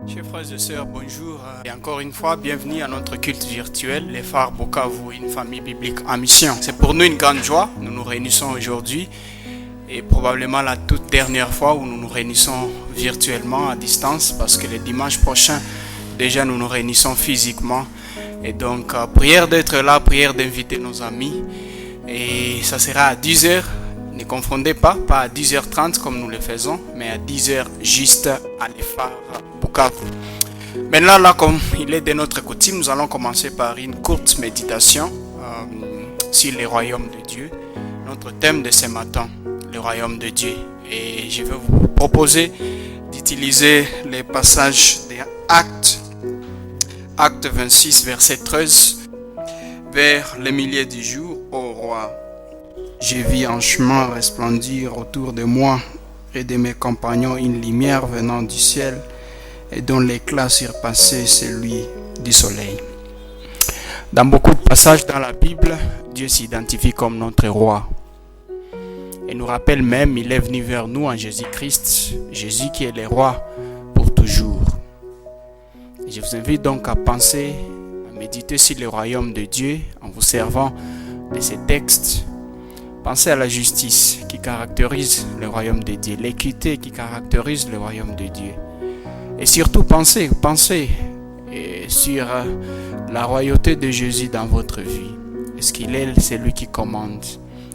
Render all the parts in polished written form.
Chers frères et sœurs, bonjour et encore une fois, bienvenue à notre culte virtuel, les Phares Bukavu, une famille biblique en mission. C'est pour nous une grande joie, nous nous réunissons aujourd'hui et probablement la toute dernière fois où nous nous réunissons virtuellement à distance parce que le dimanche prochain, déjà nous nous réunissons physiquement. Et donc, prière d'être là, prière d'inviter nos amis et ça sera à 10h. Ne confondez pas à 10h30 comme nous le faisons, mais à 10h juste à les Phares Bukavu. Maintenant, là, comme il est de notre coutume, nous allons commencer par une courte méditation sur le royaume de Dieu. Notre thème de ce matin, le royaume de Dieu. Et je vais vous proposer d'utiliser les passages des Acte 26, verset 13, vers le milieu du jour, ô roi. J'ai vu en chemin resplendir autour de moi et de mes compagnons une lumière venant du ciel et dont l'éclat surpassait celui du soleil. Dans beaucoup de passages dans la Bible, Dieu s'identifie comme notre roi. Et nous rappelle même, il est venu vers nous en Jésus-Christ, Jésus qui est le roi pour toujours. Et je vous invite donc à penser, à méditer sur le royaume de Dieu en vous servant de ces textes. Pensez à la justice qui caractérise le royaume de Dieu, l'équité qui caractérise le royaume de Dieu. Et surtout, pensez sur la royauté de Jésus dans votre vie. Est-ce qu'il est celui qui commande?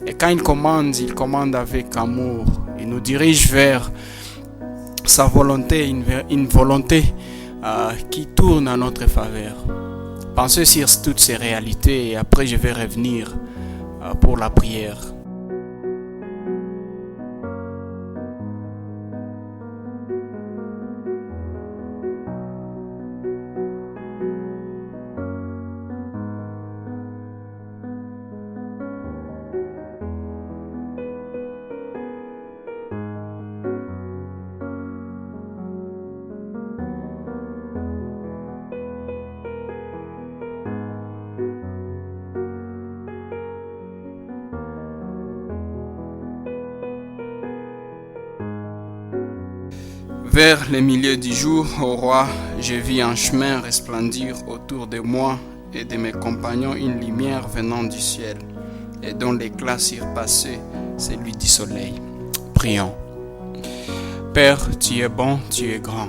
Et quand il commande avec amour. Il nous dirige vers sa volonté, une volonté qui tourne en notre faveur. Pensez sur toutes ces réalités et après je vais revenir pour la prière. Vers le milieu du jour, ô roi, je vis un chemin resplendir autour de moi et de mes compagnons une lumière venant du ciel et dont l'éclat surpassait celui du soleil. Prions. Père, tu es bon, tu es grand.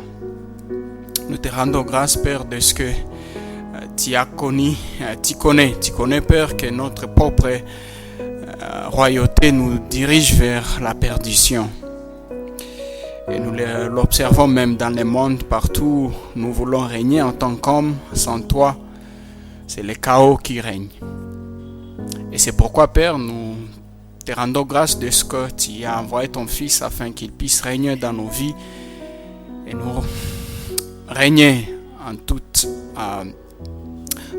Nous te rendons grâce, Père, de ce que tu as connu, tu connais, Père, que notre propre royauté nous dirige vers la perdition. Et nous l'observons même dans le monde, partout, nous voulons régner en tant qu'hommes. Sans toi, c'est le chaos qui règne. Et c'est pourquoi, Père, nous te rendons grâce de ce que tu as envoyé ton Fils afin qu'il puisse régner dans nos vies et nous régner en toute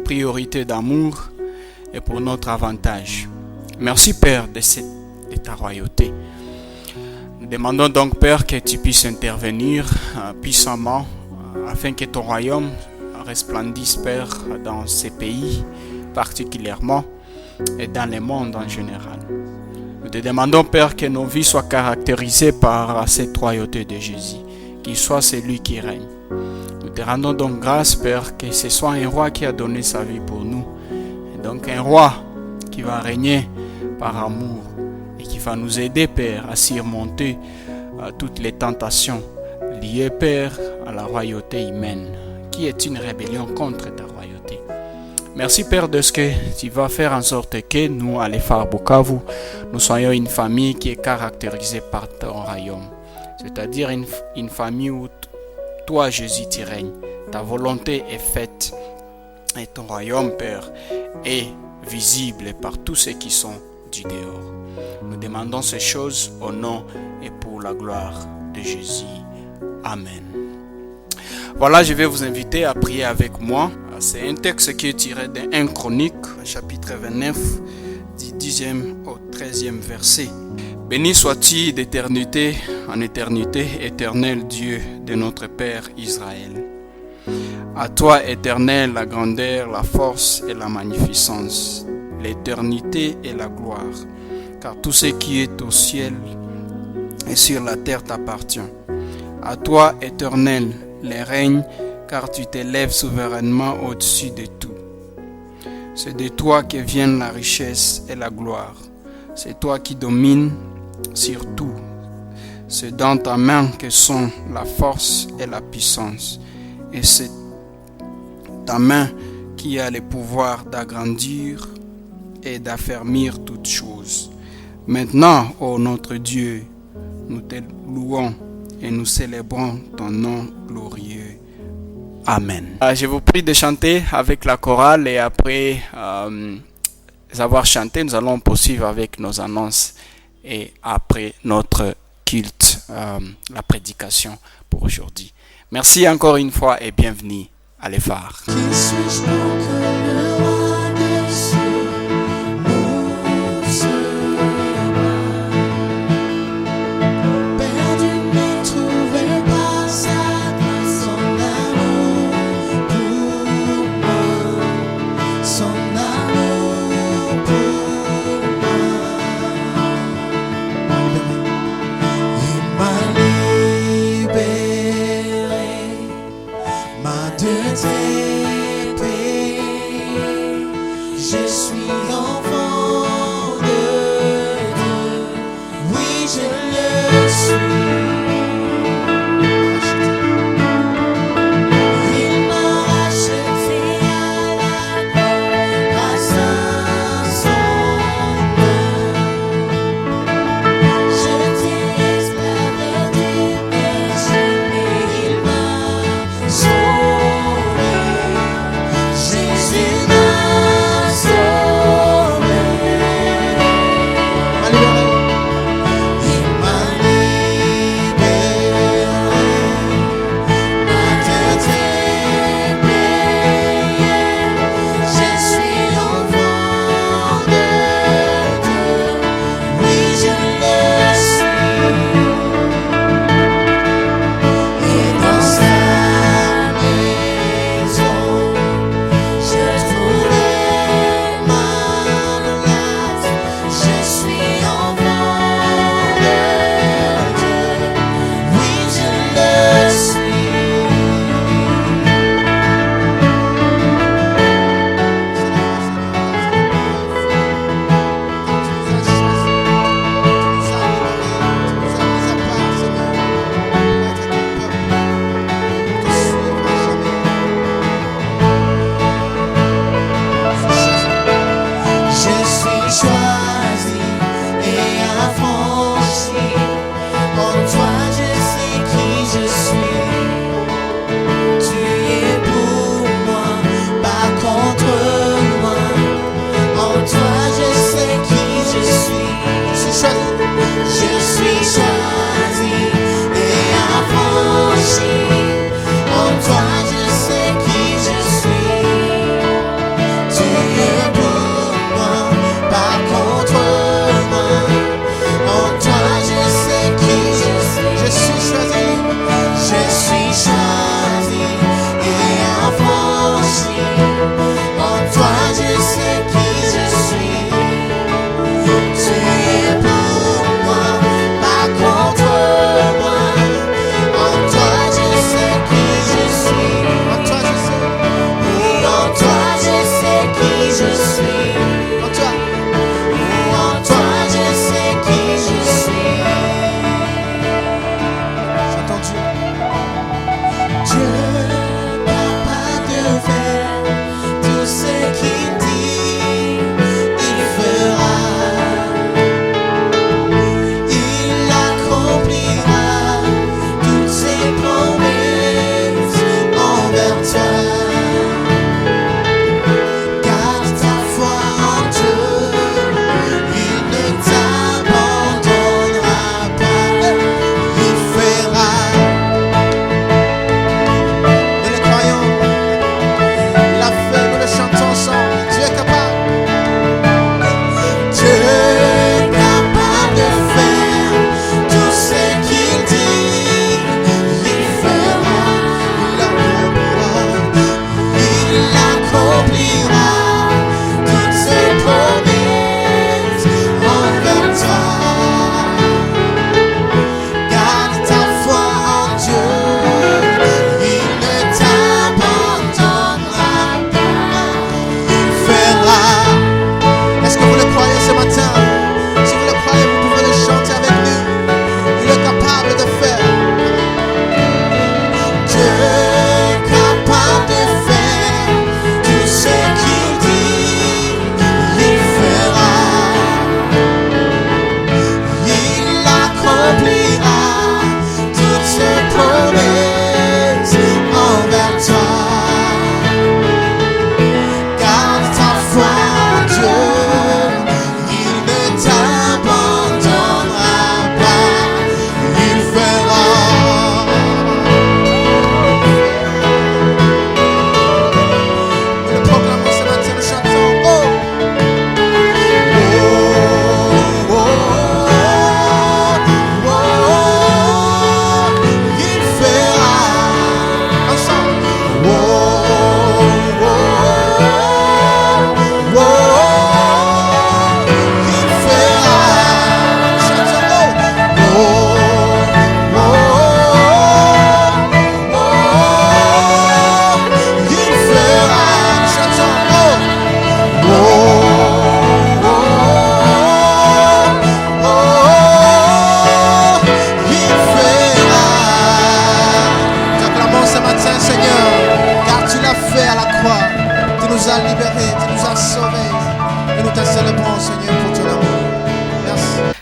priorité d'amour et pour notre avantage. Merci, Père, de ta royauté. Nous demandons donc, Père, que tu puisses intervenir puissamment afin que ton royaume resplendisse, Père, dans ces pays particulièrement et dans le monde en général. Nous te demandons, Père, que nos vies soient caractérisées par cette royauté de Jésus, qu'il soit celui qui règne. Nous te rendons donc grâce, Père, que ce soit un roi qui a donné sa vie pour nous, et donc un roi qui va régner par amour, et qui va nous aider, Père, à surmonter toutes les tentations liées, Père, à la royauté humaine, qui est une rébellion contre ta royauté. Merci, Père, de ce que tu vas faire en sorte que nous, à les Phares Bukavu, nous soyons une famille qui est caractérisée par ton royaume. C'est-à-dire une famille où toi, Jésus, tu règnes. Ta volonté est faite et ton royaume, Père, est visible par tous ceux qui sont du dehors. Nous demandons ces choses au nom et pour la gloire de Jésus. Amen. Voilà, je vais vous inviter à prier avec moi. C'est un texte qui est tiré de 1 Chronique, chapitre 29, du 10e au 13e verset. Béni sois-tu d'éternité en éternité, éternel Dieu de notre Père Israël. À toi, Éternel, la grandeur, la force et la magnificence, l'éternité et la gloire, car tout ce qui est au ciel et sur la terre t'appartient. À toi, Éternel, les règnes, car tu t'élèves souverainement au-dessus de tout. C'est de toi que viennent la richesse et la gloire. C'est toi qui domines sur tout. C'est dans ta main que sont la force et la puissance. Et c'est ta main qui a le pouvoir d'agrandir et d'affermir toutes choses. Maintenant, ô notre Dieu, nous te louons et nous célébrons ton nom glorieux. Amen. Je vous prie de chanter avec la chorale et après avoir chanté, nous allons poursuivre avec nos annonces et après notre culte, la prédication pour aujourd'hui. Merci encore une fois et bienvenue à l'Effar. Il m'a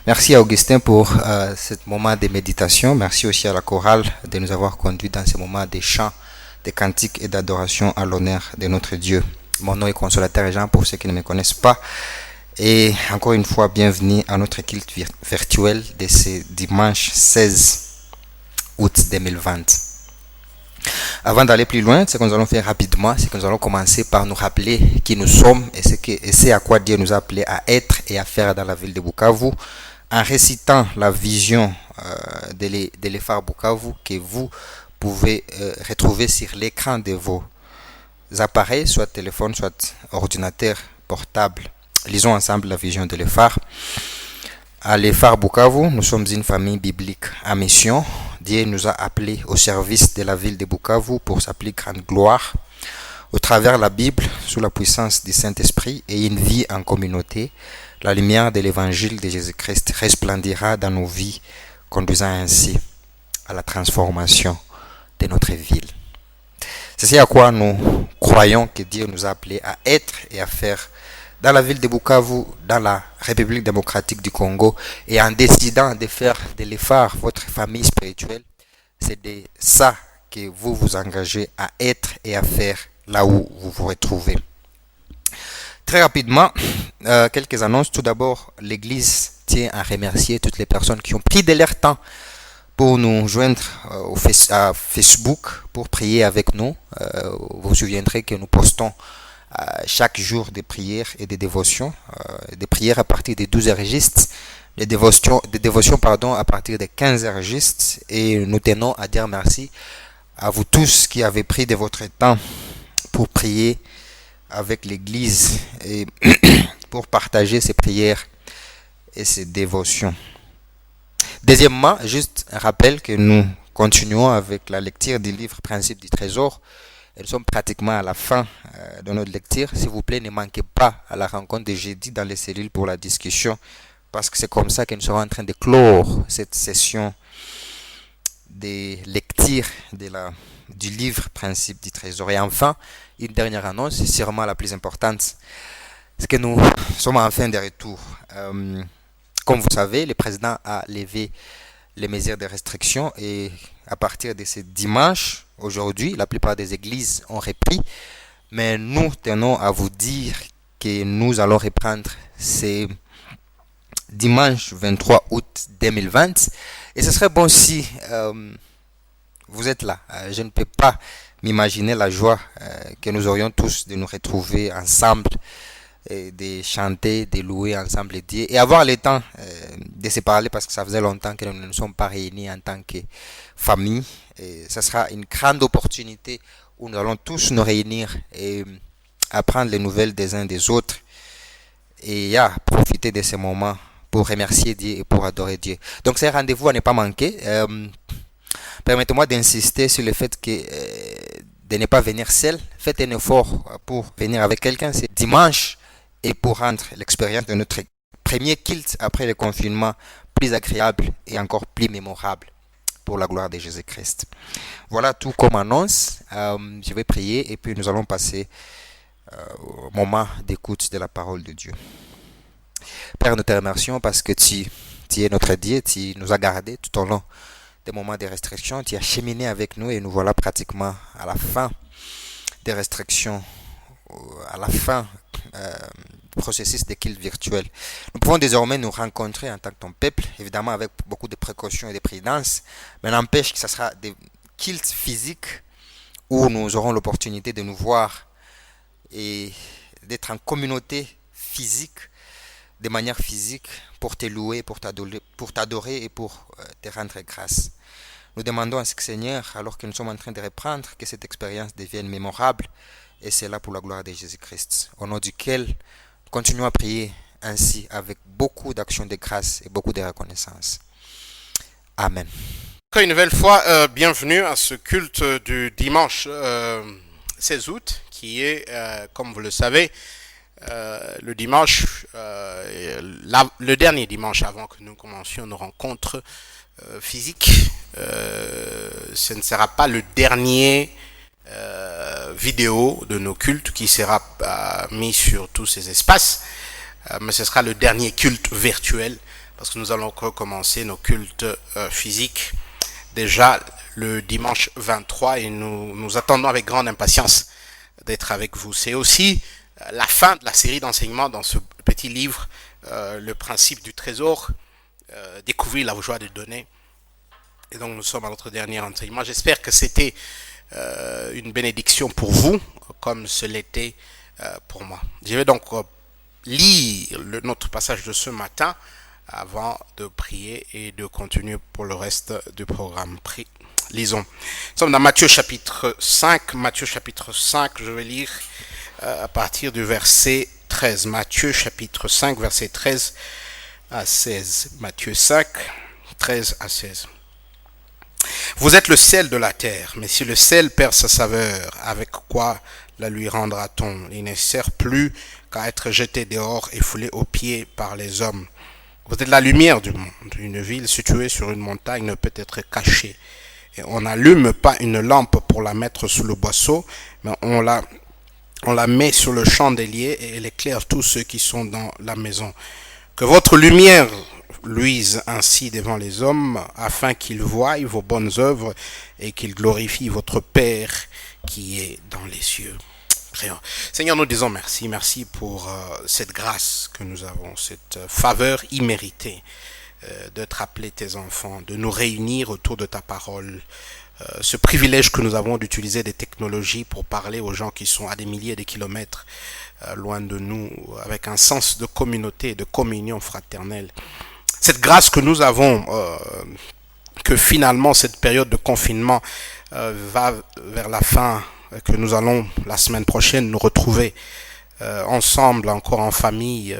Merci à Augustin pour ce moment de méditation. Merci aussi à la chorale de nous avoir conduits dans ce moment de chants, de cantiques et d'adoration à l'honneur de notre Dieu. Mon nom est Consolateur Jean pour ceux qui ne me connaissent pas. Et encore une fois, bienvenue à notre culte virtuel de ce dimanche 16 août 2020. Avant d'aller plus loin, ce que nous allons faire rapidement, c'est que nous allons commencer par nous rappeler qui nous sommes et c'est à quoi Dieu nous a appelés à être et à faire dans la ville de Bukavu, en récitant la vision de l'EFAR Bukavu que vous pouvez retrouver sur l'écran de vos appareils, soit téléphone, soit ordinateur portable. Lisons ensemble la vision de l'EFAR. À l'EFAR Bukavu, nous sommes une famille biblique à mission. Dieu nous a appelés au service de la ville de Bukavu pour sa plus grande gloire. Au travers de la Bible, sous la puissance du Saint-Esprit et une vie en communauté, la lumière de l'évangile de Jésus-Christ resplendira dans nos vies, conduisant ainsi à la transformation de notre ville. C'est ce à quoi nous croyons que Dieu nous a appelés à être et à faire dans la ville de Bukavu, dans la République démocratique du Congo, et en décidant de faire de l'EFAR votre famille spirituelle, c'est de ça que vous vous engagez à être et à faire là où vous vous retrouvez. Très rapidement, quelques annonces. Tout d'abord, l'Église tient à remercier toutes les personnes qui ont pris de leur temps pour nous joindre à Facebook pour prier avec nous. Vous vous souviendrez que nous postons chaque jour des prières et des dévotions, des prières à partir des 12 registres, des dévotions à partir des 15 registres, et nous tenons à dire merci à vous tous qui avez pris de votre temps pour prier avec l'Église et pour partager ces prières et ces dévotions. Deuxièmement, juste un rappel que nous continuons avec la lecture du livre Principe du Trésor. Nous sommes pratiquement à la fin de notre lecture. S'il vous plaît, ne manquez pas à la rencontre de jeudi dans les cellules pour la discussion, parce que c'est comme ça que nous serons en train de clore cette session de lecture du livre Principe du Trésor. Et enfin, une dernière annonce, c'est sûrement la plus importante, c'est que nous sommes en fin de retour. Comme vous savez, le président a levé les mesures de restriction et à partir de ce dimanche, aujourd'hui, la plupart des églises ont repris, mais nous tenons à vous dire que nous allons reprendre ce dimanche 23 août 2020, et ce serait bon si vous êtes là. Je ne peux pas m'imaginer la joie que nous aurions tous de nous retrouver ensemble, et de chanter, de louer ensemble Dieu et avoir le temps de se parler, parce que ça faisait longtemps que nous ne nous sommes pas réunis en tant que famille. Et ça sera une grande opportunité où nous allons tous nous réunir et apprendre les nouvelles des uns des autres et profiter de ces moments pour remercier Dieu et pour adorer Dieu. Donc c'est un rendez-vous à ne pas manquer. Permettez-moi d'insister sur le fait que de ne pas venir seul. Faites un effort pour venir avec quelqu'un. C'est dimanche, et pour rendre l'expérience de notre premier culte après le confinement plus agréable et encore plus mémorable pour la gloire de Jésus-Christ. Voilà tout comme annonce. Je vais prier et puis nous allons passer au moment d'écoute de la parole de Dieu. Père, nous te remercions parce que tu es notre Dieu, tu nous as gardés tout au long des moments de restriction, tu as cheminé avec nous et nous voilà pratiquement à la fin des restrictions, à la fin du processus de culte virtuel. Nous pouvons désormais nous rencontrer en tant que ton peuple, évidemment avec beaucoup de précautions et de prudence, mais n'empêche que ce sera des cultes physiques où nous aurons l'opportunité de nous voir et d'être en communauté physique, de manière physique, pour te louer, pour t'adorer et pour te rendre grâce. Nous demandons à ce Seigneur, alors que nous sommes en train de reprendre, que cette expérience devienne mémorable, et c'est là pour la gloire de Jésus-Christ, au nom duquel nous continuons à prier ainsi avec beaucoup d'actions de grâce et beaucoup de reconnaissance. Amen. Une nouvelle fois, bienvenue à ce culte du dimanche 16 août, qui est, comme vous le savez, le dimanche, le dernier dimanche avant que nous commencions nos rencontres physiques. Ce ne sera pas le dernier vidéo de nos cultes qui sera mis sur tous ces espaces, mais ce sera le dernier culte virtuel parce que nous allons recommencer nos cultes physiques déjà le dimanche 23 et nous attendons avec grande impatience d'être avec vous. C'est aussi la fin de la série d'enseignements dans ce petit livre, le principe du trésor, découvrir la joie de donner. Et donc nous sommes à notre dernier enseignement. J'espère que c'était une bénédiction pour vous, comme ce l'était pour moi. Je vais donc lire notre passage de ce matin avant de prier et de continuer pour le reste du programme. Lisons. Nous sommes dans Matthieu chapitre 5. Matthieu chapitre 5, je vais lire à partir du verset 13. Matthieu chapitre 5, verset 13 à 16. Matthieu 5, 13 à 16. Vous êtes le sel de la terre, mais si le sel perd sa saveur, avec quoi la lui rendra-t-on? Il ne sert plus qu'à être jeté dehors et foulé aux pieds par les hommes. Vous êtes la lumière du monde. Une ville située sur une montagne ne peut être cachée. Et on n'allume pas une lampe pour la mettre sous le boisseau, mais on la met sur le chandelier et elle éclaire tous ceux qui sont dans la maison. Que votre lumière luise ainsi devant les hommes, afin qu'ils voient vos bonnes œuvres et qu'ils glorifient votre Père qui est dans les cieux. Prions. Seigneur, nous disons merci. Merci pour cette grâce que nous avons, cette faveur imméritée d'être appelés tes enfants, de nous réunir autour de ta parole. Ce privilège que nous avons d'utiliser des technologies pour parler aux gens qui sont à des milliers de kilomètres loin de nous, avec un sens de communauté et de communion fraternelle. Cette grâce que nous avons, que finalement cette période de confinement va vers la fin, que nous allons la semaine prochaine nous retrouver ensemble, encore en famille.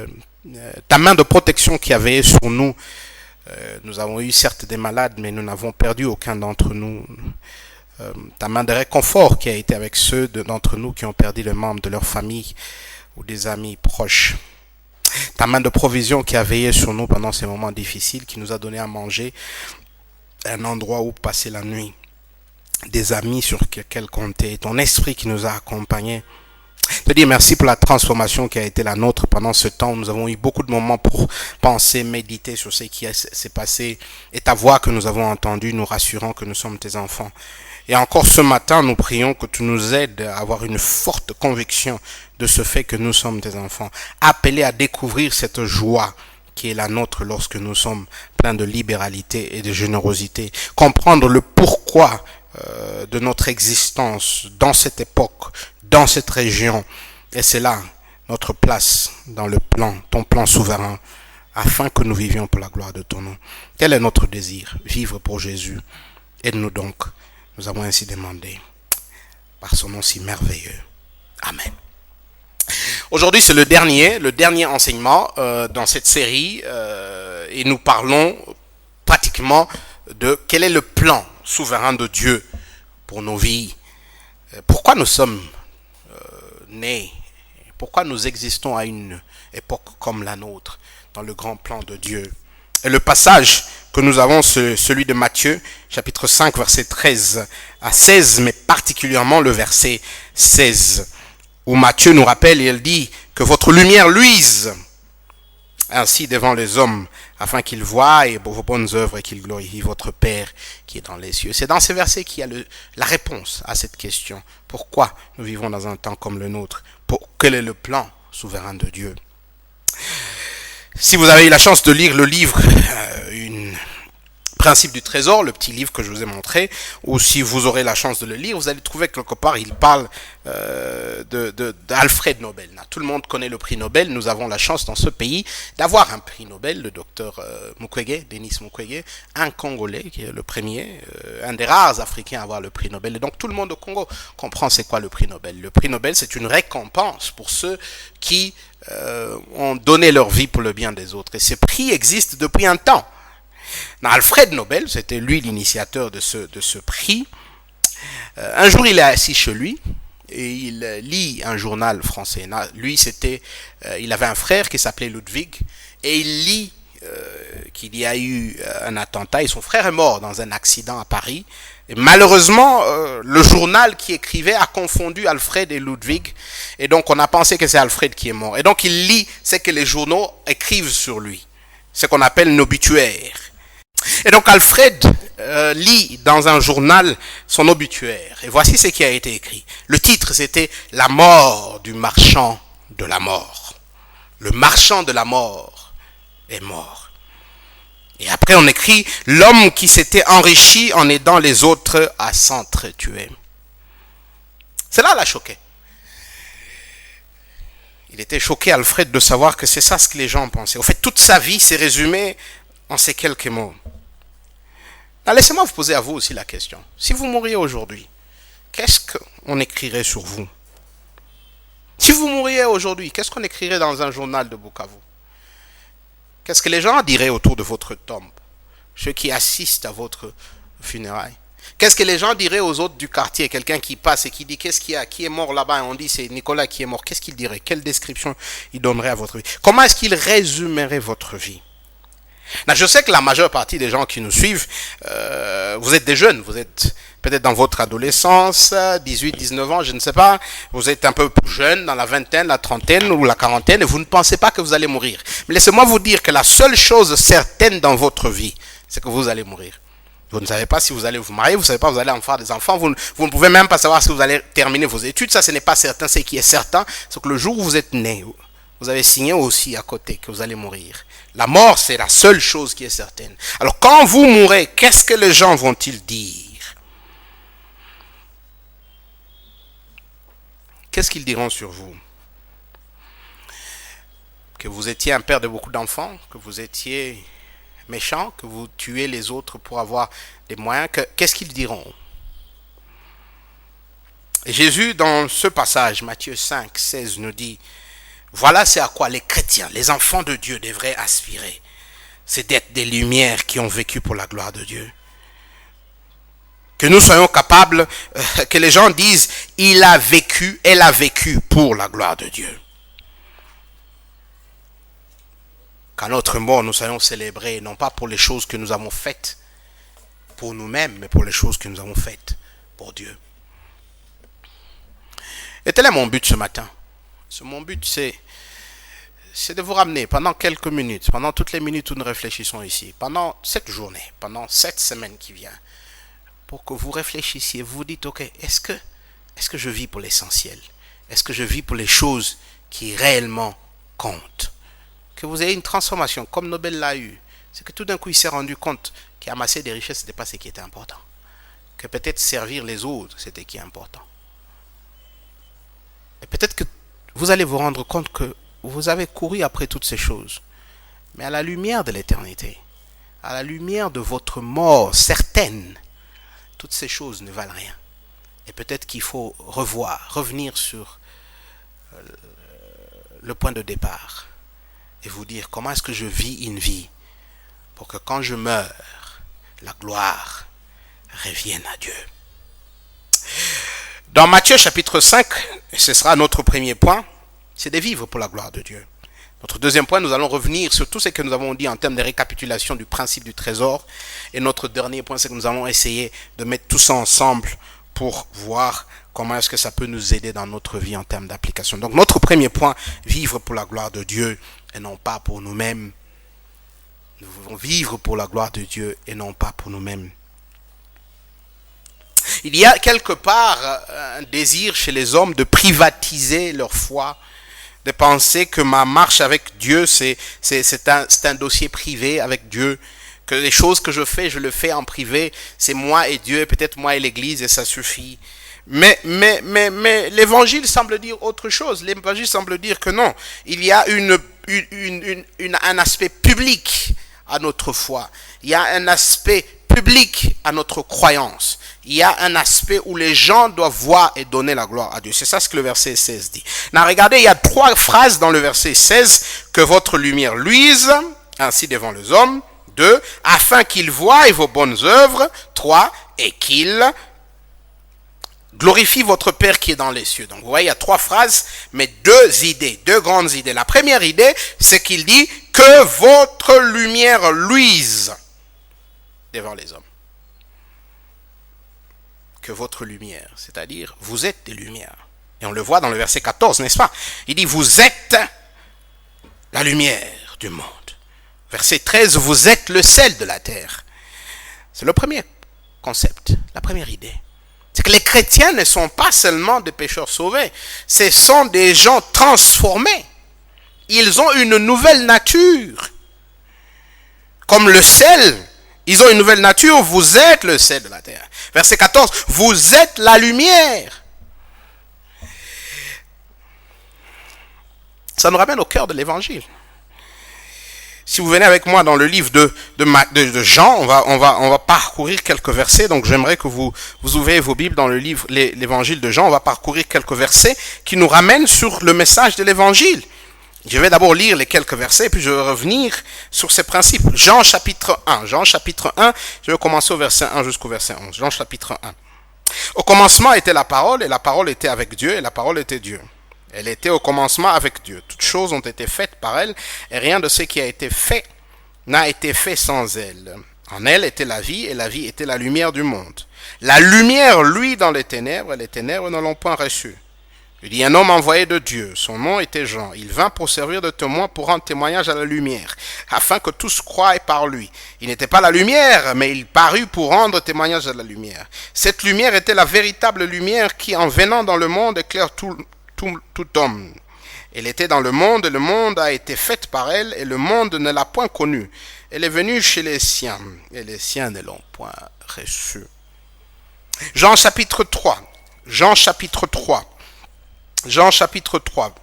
Ta main de protection qui a veillé sur nous, nous avons eu certes des malades, mais nous n'avons perdu aucun d'entre nous. Ta main de réconfort qui a été avec ceux d'entre nous qui ont perdu les membres de leur famille ou des amis proches. Ta main de provision qui a veillé sur nous pendant ces moments difficiles, qui nous a donné à manger, un endroit où passer la nuit, des amis sur lesquels compter, ton esprit qui nous a accompagnés. Te dire merci pour la transformation qui a été la nôtre pendant ce temps. Nous avons eu beaucoup de moments pour penser, méditer sur ce qui s'est passé et ta voix que nous avons entendue nous rassurant que nous sommes tes enfants. Et encore ce matin, nous prions que tu nous aides à avoir une forte conviction de ce fait que nous sommes tes enfants, appelés à découvrir cette joie qui est la nôtre lorsque nous sommes pleins de libéralité et de générosité, comprendre le pourquoi de notre existence dans cette époque, dans cette région, et c'est là notre place dans le plan, ton plan souverain, afin que nous vivions pour la gloire de ton nom. Quel est notre désir? Vivre pour Jésus. Aide-nous donc. Nous avons ainsi demandé par son nom si merveilleux. Amen. Aujourd'hui, c'est le dernier enseignement dans cette série et nous parlons pratiquement de quel est le plan souverain de Dieu pour nos vies. Pourquoi nous sommes nés? Pourquoi nous existons à une époque comme la nôtre dans le grand plan de Dieu? Et le passage que nous avons, c'est celui de Matthieu, chapitre 5, verset 13 à 16, mais particulièrement le verset 16, où Matthieu nous rappelle et il dit que votre lumière luise ainsi devant les hommes, afin qu'ils voient vos bonnes œuvres et qu'ils glorifient votre Père qui est dans les cieux. C'est dans ces versets qu'il y a la réponse à cette question. Pourquoi nous vivons dans un temps comme le nôtre? Quel est le plan souverain de Dieu? Si vous avez eu la chance de lire le livre Principe du trésor, le petit livre que je vous ai montré, ou si vous aurez la chance de le lire, vous allez trouver que quelque part il parle d'Alfred Nobel. Tout le monde connaît le prix Nobel. Nous avons la chance dans ce pays d'avoir un prix Nobel, le docteur Mukwege, Denis Mukwege, un Congolais qui est le premier, un des rares Africains à avoir le prix Nobel. Et donc tout le monde au Congo comprend c'est quoi le prix Nobel. Le prix Nobel, c'est une récompense pour ceux qui ont donné leur vie pour le bien des autres. Et ce prix existe depuis un temps. Alfred Nobel, c'était lui l'initiateur de ce prix. Un jour, il est assis chez lui et il lit un journal français. Lui, il avait un frère qui s'appelait Ludwig et il lit qu'il y a eu un attentat et son frère est mort dans un accident à Paris. Et malheureusement, le journal qui écrivait a confondu Alfred et Ludwig et donc on a pensé que c'est Alfred qui est mort. Et donc il lit ce que les journaux écrivent sur lui. ce qu'on appelle un obituaire. Et donc Alfred lit dans un journal son obituaire. Et voici ce qui a été écrit. Le titre, c'était « La mort du marchand de la mort ». Le marchand de la mort est mort. Et après on écrit « L'homme qui s'était enrichi en aidant les autres à s'entretuer ». Cela l'a choqué. Il était choqué, Alfred, de savoir que c'est ça ce que les gens pensaient. Au fait, toute sa vie s'est résumée en ces quelques mots. Laissez-moi vous poser à vous aussi la question. Si vous mouriez aujourd'hui, qu'est-ce qu'on écrirait sur vous? Si vous mouriez aujourd'hui, qu'est-ce qu'on écrirait dans un journal de Bukavu? Qu'est-ce que les gens diraient autour de votre tombe? Ceux qui assistent à votre funérailles. Qu'est-ce que les gens diraient aux autres du quartier? Quelqu'un qui passe et qui dit qu'est-ce qu'il y a? Qui est mort là-bas? Et on dit c'est Nicolas qui est mort. Qu'est-ce qu'il dirait? Quelle description il donnerait à votre vie? Comment est-ce qu'il résumerait votre vie? Là, je sais que la majeure partie des gens qui nous suivent, vous êtes des jeunes, vous êtes peut-être dans votre adolescence, 18, 19 ans, je ne sais pas, vous êtes un peu plus jeune, dans la vingtaine, la trentaine ou la quarantaine, et vous ne pensez pas que vous allez mourir. Mais laissez-moi vous dire que la seule chose certaine dans votre vie, c'est que vous allez mourir. Vous ne savez pas si vous allez vous marier, vous ne savez pas si vous allez en faire des enfants, vous ne pouvez même pas savoir si vous allez terminer vos études, ça ce n'est pas certain. Ce qui est certain, c'est que le jour où vous êtes né, vous avez signé aussi à côté que vous allez mourir. La mort, c'est la seule chose qui est certaine. Alors quand vous mourrez, qu'est-ce que les gens vont-ils dire? Qu'est-ce qu'ils diront sur vous? Que vous étiez un père de beaucoup d'enfants, que vous étiez méchant, que vous tuez les autres pour avoir des moyens, qu'est-ce qu'ils diront? Et Jésus, dans ce passage, Matthieu 5, 16, nous dit, voilà c'est à quoi les chrétiens, les enfants de Dieu devraient aspirer. C'est d'être des lumières qui ont vécu pour la gloire de Dieu. Que nous soyons capables, que les gens disent, il a vécu, elle a vécu pour la gloire de Dieu. Qu'à notre mort, nous soyons célébrés, non pas pour les choses que nous avons faites pour nous-mêmes, mais pour les choses que nous avons faites pour Dieu. Et tel est mon but ce matin. Mon but, c'est de vous ramener pendant quelques minutes, pendant toutes les minutes où nous réfléchissons ici, pendant cette journée, pendant cette semaine qui vient, pour que vous réfléchissiez, vous vous dites, ok, est-ce que je vis pour l'essentiel? Est-ce que je vis pour les choses qui réellement comptent? Que vous ayez une transformation, comme Nobel l'a eu. C'est que tout d'un coup, il s'est rendu compte qu'amasser des richesses, ce n'était pas ce qui était important. Que peut-être servir les autres, c'était ce qui est important. Et peut-être que vous allez vous rendre compte que vous avez couru après toutes ces choses. Mais à la lumière de l'éternité, à la lumière de votre mort certaine, toutes ces choses ne valent rien. Et peut-être qu'il faut revenir sur le point de départ. Et vous dire comment est-ce que je vis une vie pour que quand je meurs, la gloire revienne à Dieu. Dans Matthieu chapitre 5, et ce sera notre premier point, c'est de vivre pour la gloire de Dieu. Notre deuxième point, nous allons revenir sur tout ce que nous avons dit en termes de récapitulation du principe du trésor. Et notre dernier point, c'est que nous allons essayer de mettre tout ça ensemble pour voir comment est-ce que ça peut nous aider dans notre vie en termes d'application. Donc notre premier point, vivre pour la gloire de Dieu et non pas pour nous-mêmes. Nous devons vivre pour la gloire de Dieu et non pas pour nous-mêmes. Il y a quelque part un désir chez les hommes de privatiser leur foi, de penser que ma marche avec Dieu, c'est un dossier privé avec Dieu, que les choses que je fais, je le fais en privé, c'est moi et Dieu, peut-être moi et l'Église et ça suffit. Mais l'évangile semble dire autre chose. L'évangile semble dire que non, il y a un aspect public à notre foi. Il y a un aspect public à notre croyance. Il y a un aspect où les gens doivent voir et donner la gloire à Dieu. C'est ça ce que le verset 16 dit. Now, regardez, il y a 3 phrases dans le verset 16. Que votre lumière luise ainsi devant les hommes. 2. Afin qu'ils voient vos bonnes œuvres. 3. Et qu'ils glorifient votre Père qui est dans les cieux. Donc vous voyez, il y a 3 phrases, mais 2 idées, 2 grandes idées. La première idée, c'est qu'il dit que votre lumière luise devant les hommes. Que votre lumière, c'est-à-dire vous êtes des lumières. Et on le voit dans le verset 14, n'est-ce pas? Il dit vous êtes la lumière du monde. Verset 13, vous êtes le sel de la terre. C'est le premier concept, la première idée. C'est que les chrétiens ne sont pas seulement des pécheurs sauvés, ce sont des gens transformés. Ils ont une nouvelle nature. Comme le sel, ils ont une nouvelle nature, vous êtes le sel de la terre. Verset 14, vous êtes la lumière. Ça nous ramène au cœur de l'évangile. Si vous venez avec moi dans le livre de Jean, on va parcourir quelques versets. Donc j'aimerais que vous ouvriez vos Bibles dans le livre, l'évangile de Jean. On va parcourir quelques versets qui nous ramènent sur le message de l'évangile. Je vais d'abord lire les quelques versets, puis je vais revenir sur ces principes. Jean chapitre 1. Jean chapitre 1, je vais commencer au verset 1 jusqu'au verset 11. Jean chapitre 1. Au commencement était la parole, et la parole était avec Dieu, et la parole était Dieu. Elle était au commencement avec Dieu. Toutes choses ont été faites par elle, et rien de ce qui a été fait n'a été fait sans elle. En elle était la vie, et la vie était la lumière du monde. La lumière, lui, dans les ténèbres, et les ténèbres ne l'ont point reçue. Il y a un homme envoyé de Dieu, son nom était Jean. Il vint pour servir de témoin, pour rendre témoignage à la lumière, afin que tous croient par lui. Il n'était pas la lumière, mais il parut pour rendre témoignage à la lumière. Cette lumière était la véritable lumière qui, en venant dans le monde, éclaire tout homme. Elle était dans le monde a été fait par elle, et le monde ne l'a point connue. Elle est venue chez les siens, et les siens ne l'ont point reçue. Jean chapitre 3. Jean chapitre 3. Jean chapitre 3,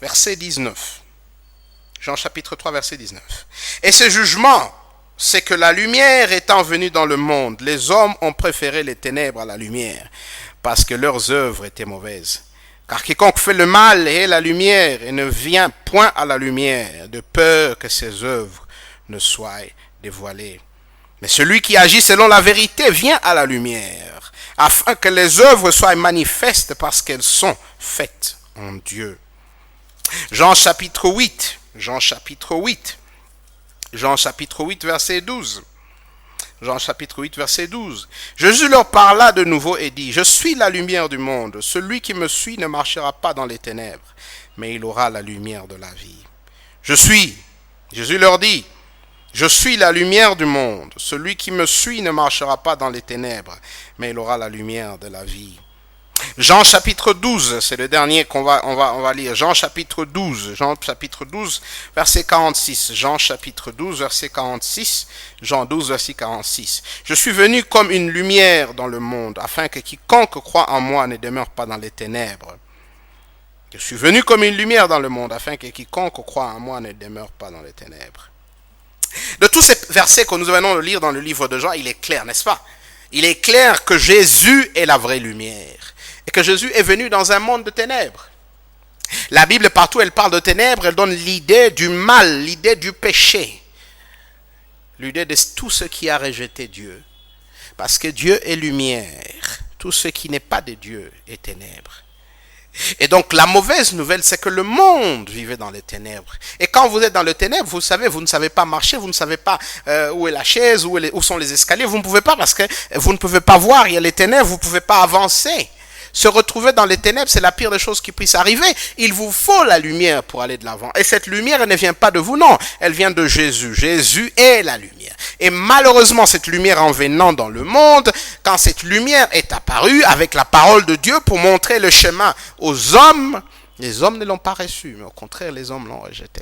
verset 19. Jean chapitre 3, verset 19. Et ce jugement, c'est que la lumière étant venue dans le monde, les hommes ont préféré les ténèbres à la lumière, parce que leurs œuvres étaient mauvaises. Car quiconque fait le mal est la lumière et ne vient point à la lumière, de peur que ses œuvres ne soient dévoilées. Mais celui qui agit selon la vérité vient à la lumière, afin que les œuvres soient manifestes parce qu'elles sont faites en Dieu. Jean chapitre 8, Jean chapitre 8, Jean chapitre 8, verset 12. Jean chapitre 8, verset 12. Jésus leur parla de nouveau et dit, « Je suis la lumière du monde. Celui qui me suit ne marchera pas dans les ténèbres, mais il aura la lumière de la vie. » Jésus leur dit, « Je suis la lumière du monde. Celui qui me suit ne marchera pas dans les ténèbres, mais il aura la lumière de la vie. » Jean chapitre 12, c'est le dernier qu'on va lire. Jean chapitre 12, verset 46. Jean chapitre 12, verset 46. Jean 12, verset 46. Je suis venu comme une lumière dans le monde, afin que quiconque croit en moi ne demeure pas dans les ténèbres. Je suis venu comme une lumière dans le monde, afin que quiconque croit en moi ne demeure pas dans les ténèbres. De tous ces versets que nous venons de lire dans le livre de Jean, il est clair, n'est-ce pas? Il est clair que Jésus est la vraie lumière. Et que Jésus est venu dans un monde de ténèbres. La Bible, partout elle parle de ténèbres, elle donne l'idée du mal, l'idée du péché. L'idée de tout ce qui a rejeté Dieu. Parce que Dieu est lumière. Tout ce qui n'est pas de Dieu est ténèbres. Et donc la mauvaise nouvelle, c'est que le monde vivait dans les ténèbres. Et quand vous êtes dans les ténèbres, vous savez, vous ne savez pas marcher, vous ne savez pas où est la chaise, où sont les escaliers. Vous ne pouvez pas parce que vous ne pouvez pas voir, il y a les ténèbres, vous ne pouvez pas avancer. Se retrouver dans les ténèbres, c'est la pire des choses qui puisse arriver. Il vous faut la lumière pour aller de l'avant. Et cette lumière, elle ne vient pas de vous, non. Elle vient de Jésus. Jésus est la lumière. Et malheureusement, cette lumière en venant dans le monde, quand cette lumière est apparue avec la parole de Dieu pour montrer le chemin aux hommes, les hommes ne l'ont pas reçu, mais au contraire, les hommes l'ont rejeté.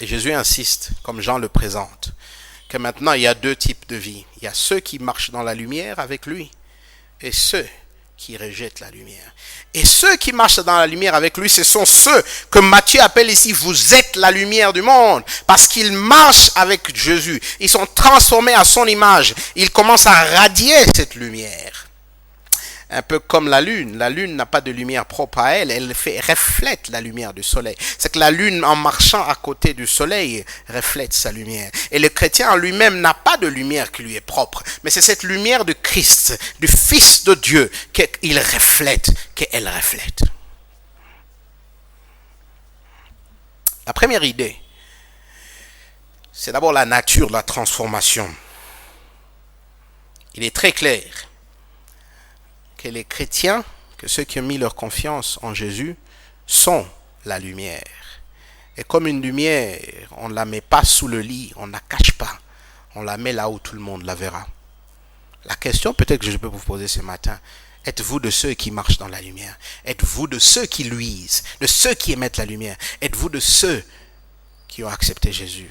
Et Jésus insiste, comme Jean le présente, que maintenant il y a deux types de vie. Il y a ceux qui marchent dans la lumière avec lui, et ceux qui rejettent la lumière. Et ceux qui marchent dans la lumière avec lui, ce sont ceux que Matthieu appelle ici, vous êtes la lumière du monde. Parce qu'ils marchent avec Jésus. Ils sont transformés à son image. Ils commencent à radier cette lumière. Un peu comme la lune. La lune n'a pas de lumière propre à elle. Elle reflète la lumière du soleil. C'est que la lune, en marchant à côté du soleil, reflète sa lumière. Et le chrétien en lui-même n'a pas de lumière qui lui est propre. Mais c'est cette lumière de Christ, du Fils de Dieu, qu'il reflète, qu'elle reflète. La première idée, c'est d'abord la nature de la transformation. Il est très clair que les chrétiens, que ceux qui ont mis leur confiance en Jésus, sont la lumière. Et comme une lumière, on ne la met pas sous le lit, on ne la cache pas. On la met là où tout le monde la verra. La question peut-être que je peux vous poser ce matin, êtes-vous de ceux qui marchent dans la lumière? Êtes-vous de ceux qui luisent, de ceux qui émettent la lumière? Êtes-vous de ceux qui ont accepté Jésus?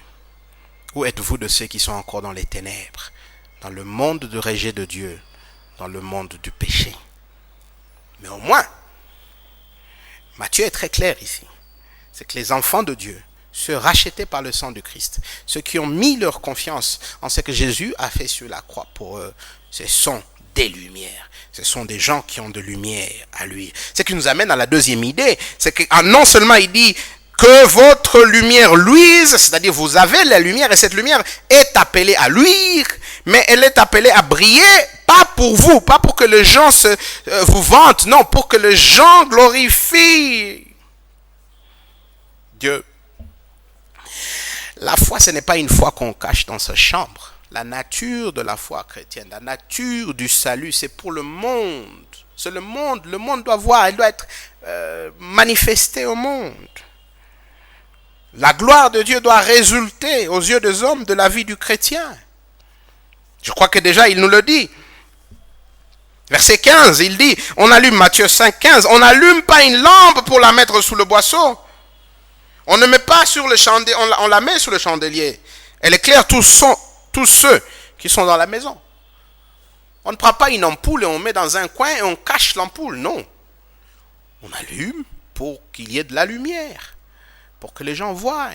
Ou êtes-vous de ceux qui sont encore dans les ténèbres, dans le monde de rejet de Dieu, dans le monde du péché? Mais au moins, Matthieu est très clair ici. C'est que les enfants de Dieu, ceux rachetés par le sang de Christ, ceux qui ont mis leur confiance en ce que Jésus a fait sur la croix pour eux, ce sont des lumières. Ce sont des gens qui ont de lumière à lui. Ce qui nous amène à la deuxième idée, c'est que non seulement il dit que votre lumière luise, c'est-à-dire vous avez la lumière et cette lumière est appelée à luire, mais elle est appelée à briller, pas pour vous, pas pour que les gens vous vantent, non, pour que les gens glorifient Dieu. La foi, ce n'est pas une foi qu'on cache dans sa chambre. La nature de la foi chrétienne, la nature du salut, c'est pour le monde. C'est le monde. Le monde doit voir, elle doit être manifestée au monde. La gloire de Dieu doit résulter aux yeux des hommes de la vie du chrétien. Je crois que déjà il nous le dit. Verset 15, il dit, on allume Matthieu 5, 15, on n'allume pas une lampe pour la mettre sous le boisseau. On ne met pas sur le chandelier, on la met sur le chandelier. Elle éclaire tous ceux qui sont dans la maison. On ne prend pas une ampoule et on met dans un coin et on cache l'ampoule. Non. On allume pour qu'il y ait de la lumière, pour que les gens voient.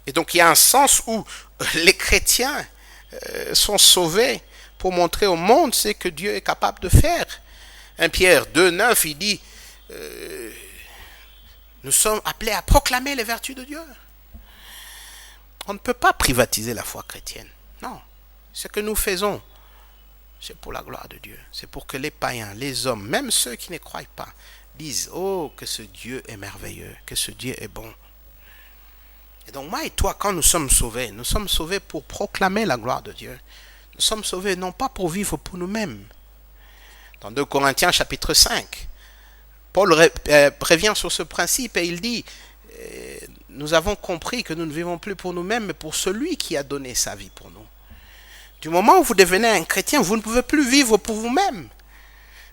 Et donc il y a un sens où les chrétiens sont sauvés pour montrer au monde ce que Dieu est capable de faire. 1 Pierre 2, 9, il dit... nous sommes appelés à proclamer les vertus de Dieu. On ne peut pas privatiser la foi chrétienne. Non. Ce que nous faisons, c'est pour la gloire de Dieu. C'est pour que les païens, les hommes, même ceux qui ne croient pas, disent « Oh, que ce Dieu est merveilleux, que ce Dieu est bon. » Et donc moi et toi, quand nous sommes sauvés pour proclamer la gloire de Dieu. Nous sommes sauvés non pas pour vivre pour nous-mêmes. Dans 2 Corinthiens chapitre 5, Paul prévient sur ce principe et il dit, nous avons compris que nous ne vivons plus pour nous-mêmes, mais pour celui qui a donné sa vie pour nous. Du moment où vous devenez un chrétien, vous ne pouvez plus vivre pour vous-même.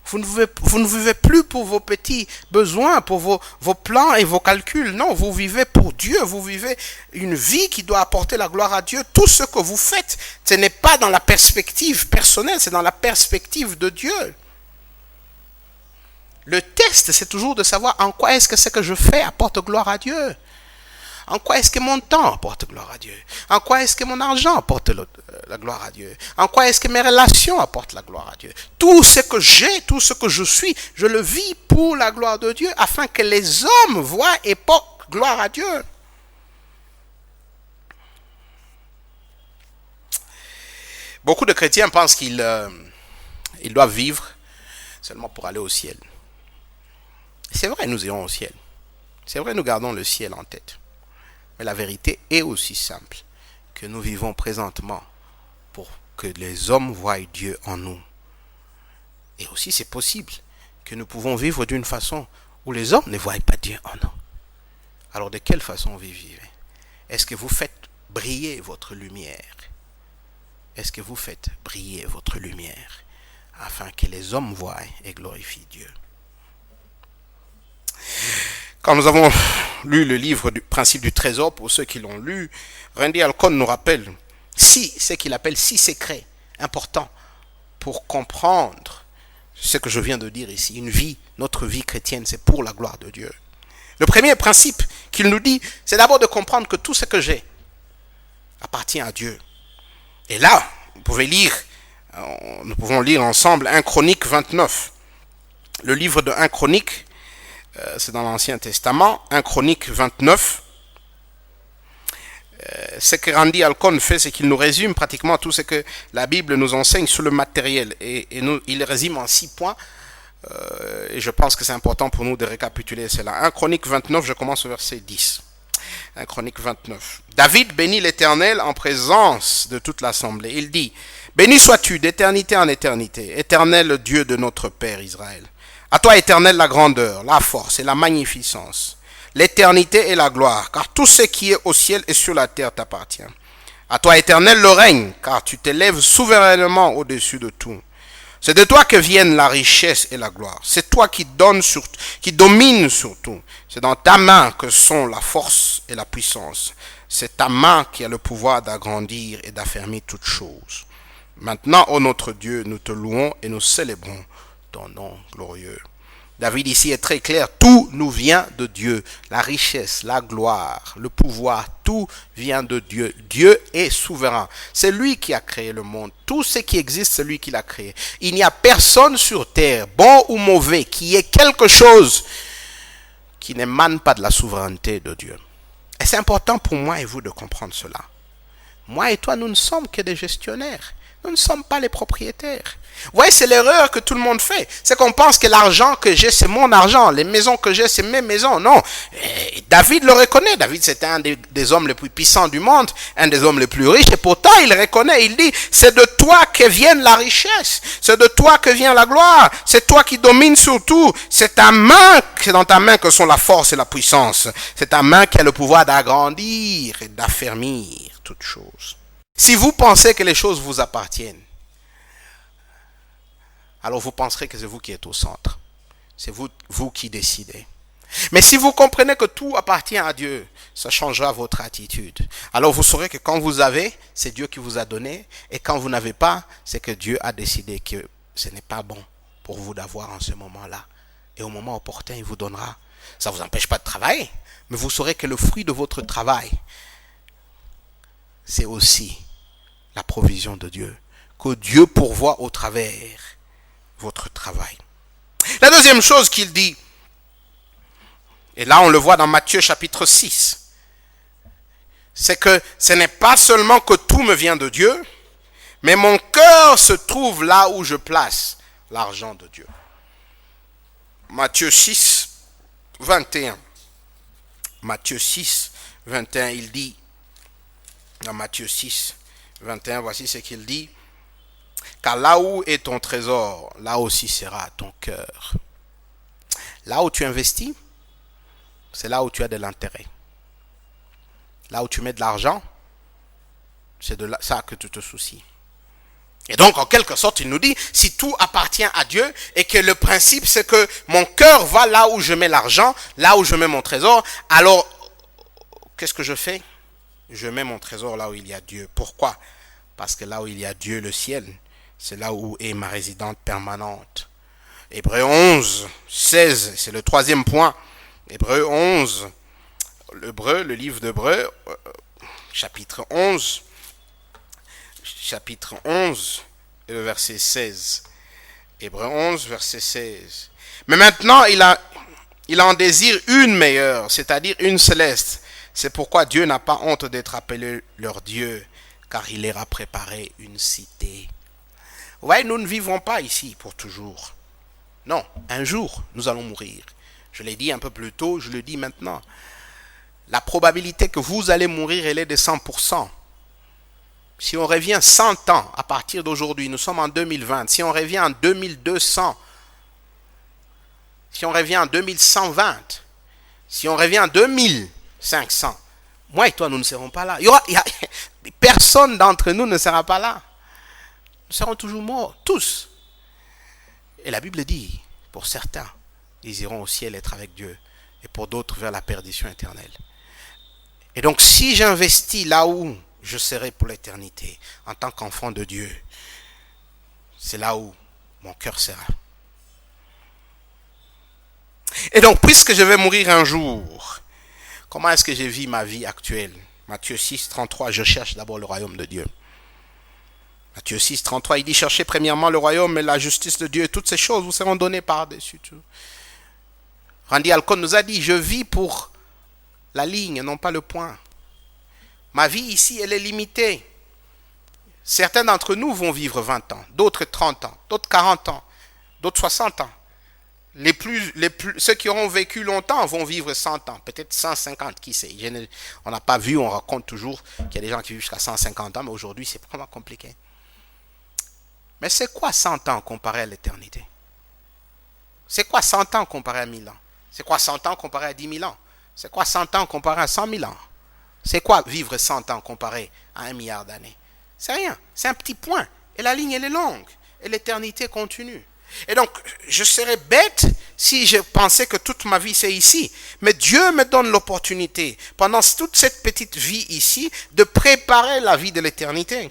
Vous ne vivez plus pour vos petits besoins, pour vos plans et vos calculs. Non, vous vivez pour Dieu. Vous vivez une vie qui doit apporter la gloire à Dieu. Tout ce que vous faites, ce n'est pas dans la perspective personnelle, c'est dans la perspective de Dieu. Le test, c'est toujours de savoir en quoi est-ce que ce que je fais apporte gloire à Dieu. En quoi est-ce que mon temps apporte gloire à Dieu? En quoi est-ce que mon argent apporte la gloire à Dieu? En quoi est-ce que mes relations apportent la gloire à Dieu? Tout ce que j'ai, tout ce que je suis, je le vis pour la gloire de Dieu, afin que les hommes voient et portent gloire à Dieu. Beaucoup de chrétiens pensent qu'ils doivent vivre seulement pour aller au ciel. C'est vrai, nous irons au ciel. C'est vrai, nous gardons le ciel en tête. Mais la vérité est aussi simple que nous vivons présentement pour que les hommes voient Dieu en nous. Et aussi, c'est possible que nous pouvons vivre d'une façon où les hommes ne voient pas Dieu en nous. Alors, de quelle façon vous vivez? Est-ce que vous faites briller votre lumière? Est-ce que vous faites briller votre lumière afin que les hommes voient et glorifient Dieu? Quand nous avons lu le livre du principe du trésor, pour ceux qui l'ont lu, Randy Alcorn nous rappelle ce qu'il appelle 6 secrets importants pour comprendre ce que je viens de dire ici. Notre vie chrétienne, c'est pour la gloire de Dieu. Le premier principe qu'il nous dit, c'est d'abord de comprendre que tout ce que j'ai appartient à Dieu. Et là, nous pouvons lire ensemble 1 Chronique 29. Le livre de 1 Chronique, c'est dans l'Ancien Testament, 1 Chronique 29. Ce que Randy Alcorn fait, c'est qu'il nous résume pratiquement tout ce que la Bible nous enseigne sur le matériel. Et il résume en 6 points. Et je pense que c'est important pour nous de récapituler cela. 1 Chronique 29, je commence au verset 10. 1 Chronique 29. David bénit l'Éternel en présence de toute l'assemblée. Il dit, « Béni sois-tu d'éternité en éternité, Éternel Dieu de notre Père Israël. À toi, Éternel, la grandeur, la force et la magnificence, l'éternité et la gloire, car tout ce qui est au ciel et sur la terre t'appartient. À toi, Éternel, le règne, car tu t'élèves souverainement au-dessus de tout. C'est de toi que viennent la richesse et la gloire. C'est toi qui domines sur tout. C'est dans ta main que sont la force et la puissance. C'est ta main qui a le pouvoir d'agrandir et d'affermir toutes choses. Maintenant, ô notre Dieu, nous te louons et nous célébrons ton nom glorieux. David ici est très clair, tout nous vient de Dieu. La richesse, la gloire, le pouvoir, tout vient de Dieu. Dieu est souverain. C'est lui qui a créé le monde. Tout ce qui existe, c'est lui qui l'a créé. Il n'y a personne sur terre, bon ou mauvais, qui ait quelque chose qui n'émane pas de la souveraineté de Dieu. Et c'est important pour moi et vous de comprendre cela. Moi et toi, nous ne sommes que des gestionnaires. Nous ne sommes pas les propriétaires. Vous voyez, c'est l'erreur que tout le monde fait. C'est qu'on pense que l'argent que j'ai, c'est mon argent. Les maisons que j'ai, c'est mes maisons. Non. Et David le reconnaît. David, c'était un des hommes les plus puissants du monde, un des hommes les plus riches. Et pourtant, il reconnaît, il dit, c'est de toi que vient la richesse. C'est de toi que vient la gloire. C'est toi qui domines sur tout. C'est dans ta main que sont la force et la puissance. C'est ta main qui a le pouvoir d'agrandir et d'affermir toutes choses. Si vous pensez que les choses vous appartiennent, alors vous penserez que c'est vous qui êtes au centre. C'est vous qui décidez. Mais si vous comprenez que tout appartient à Dieu, ça changera votre attitude. Alors vous saurez que quand vous avez, c'est Dieu qui vous a donné. Et quand vous n'avez pas, c'est que Dieu a décidé que ce n'est pas bon pour vous d'avoir en ce moment-là. Et au moment opportun, il vous donnera. Ça ne vous empêche pas de travailler. Mais vous saurez que le fruit de votre travail, c'est aussi la provision de Dieu. Que Dieu pourvoit au travers votre travail. La deuxième chose qu'il dit, et là on le voit dans Matthieu chapitre 6, c'est que ce n'est pas seulement que tout me vient de Dieu, mais mon cœur se trouve là où je place l'argent de Dieu. Matthieu 6, 21. Matthieu 6, 21, il dit, dans Matthieu 6, 21, voici ce qu'il dit. Car là où est ton trésor, là aussi sera ton cœur. Là où tu investis, c'est là où tu as de l'intérêt. Là où tu mets de l'argent, c'est de ça que tu te soucies. Et donc, en quelque sorte, il nous dit, si tout appartient à Dieu, et que le principe, c'est que mon cœur va là où je mets l'argent, là où je mets mon trésor, alors, qu'est-ce que je fais? Je mets mon trésor là où il y a Dieu. Pourquoi? Parce que là où il y a Dieu, le ciel, c'est là où est ma résidence permanente. Hébreux 11, 16, c'est le troisième point. Hébreux 11, le livre d'Hébreux, chapitre 11, et le verset 16. Hébreux 11, verset 16. Mais maintenant, il en désire une meilleure, c'est-à-dire une céleste. C'est pourquoi Dieu n'a pas honte d'être appelé leur Dieu, car il leur a préparé une cité. Vous voyez, nous ne vivons pas ici pour toujours. Non, un jour, nous allons mourir. Je l'ai dit un peu plus tôt, je le dis maintenant. La probabilité que vous allez mourir, elle est de 100%. Si on revient 100 ans à partir d'aujourd'hui, nous sommes en 2020, si on revient en 2200, si on revient en 2120, si on revient en 2500, moi et toi, nous ne serons pas là. Personne d'entre nous ne sera pas là. Nous serons toujours morts, tous. Et la Bible dit, pour certains, ils iront au ciel être avec Dieu, et pour d'autres vers la perdition éternelle. Et donc, si j'investis là où je serai pour l'éternité, en tant qu'enfant de Dieu, c'est là où mon cœur sera. Et donc, puisque je vais mourir un jour, comment est-ce que je vis ma vie actuelle? Matthieu 6, 33, je cherche d'abord le royaume de Dieu. Matthieu 6, 33, il dit, cherchez premièrement le royaume et la justice de Dieu, et toutes ces choses vous seront données par-dessus tout. Randy Alcon nous a dit, je vis pour la ligne, non pas le point. Ma vie ici, elle est limitée. Certains d'entre nous vont vivre 20 ans, d'autres 30 ans, d'autres 40 ans, d'autres 60 ans. Ceux qui auront vécu longtemps vont vivre 100 ans, peut-être 150, qui sait. On n'a pas vu, on raconte toujours qu'il y a des gens qui vivent jusqu'à 150 ans, mais aujourd'hui, c'est vraiment compliqué. Mais c'est quoi 100 ans comparé à l'éternité? C'est quoi 100 ans comparé à 1000 ans? C'est quoi 100 ans comparé à 10 000 ans? C'est quoi 100 ans comparé à 100 000 ans? C'est quoi vivre 100 ans comparé à 1 milliard d'années? C'est rien, c'est un petit point. Et la ligne, elle est longue. Et l'éternité continue. Et donc, je serais bête si je pensais que toute ma vie, c'est ici. Mais Dieu me donne l'opportunité, pendant toute cette petite vie ici, de préparer la vie de l'éternité.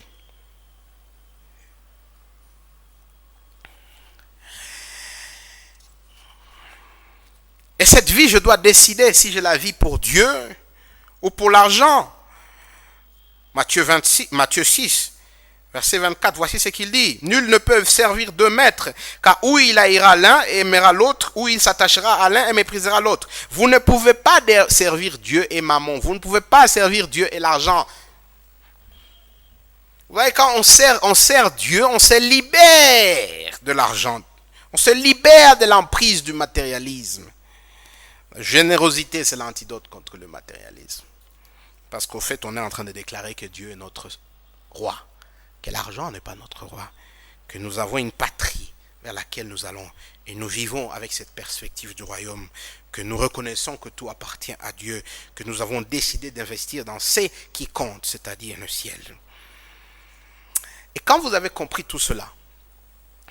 Et cette vie, je dois décider si je la vis pour Dieu ou pour l'argent. Matthieu 6, verset 24, voici ce qu'il dit. Nul ne peut servir deux maîtres, car ou il haïra l'un et aimera l'autre, ou il s'attachera à l'un et méprisera l'autre. Vous ne pouvez pas servir Dieu et Mammon. Vous ne pouvez pas servir Dieu et l'argent. Vous voyez, quand on sert Dieu, on se libère de l'argent. On se libère de l'emprise du matérialisme. La générosité, c'est l'antidote contre le matérialisme. Parce qu'au fait, on est en train de déclarer que Dieu est notre roi. Que l'argent n'est pas notre roi. Que nous avons une patrie vers laquelle nous allons. Et nous vivons avec cette perspective du royaume. Que nous reconnaissons que tout appartient à Dieu. Que nous avons décidé d'investir dans ce qui compte, c'est-à-dire le ciel. Et quand vous avez compris tout cela,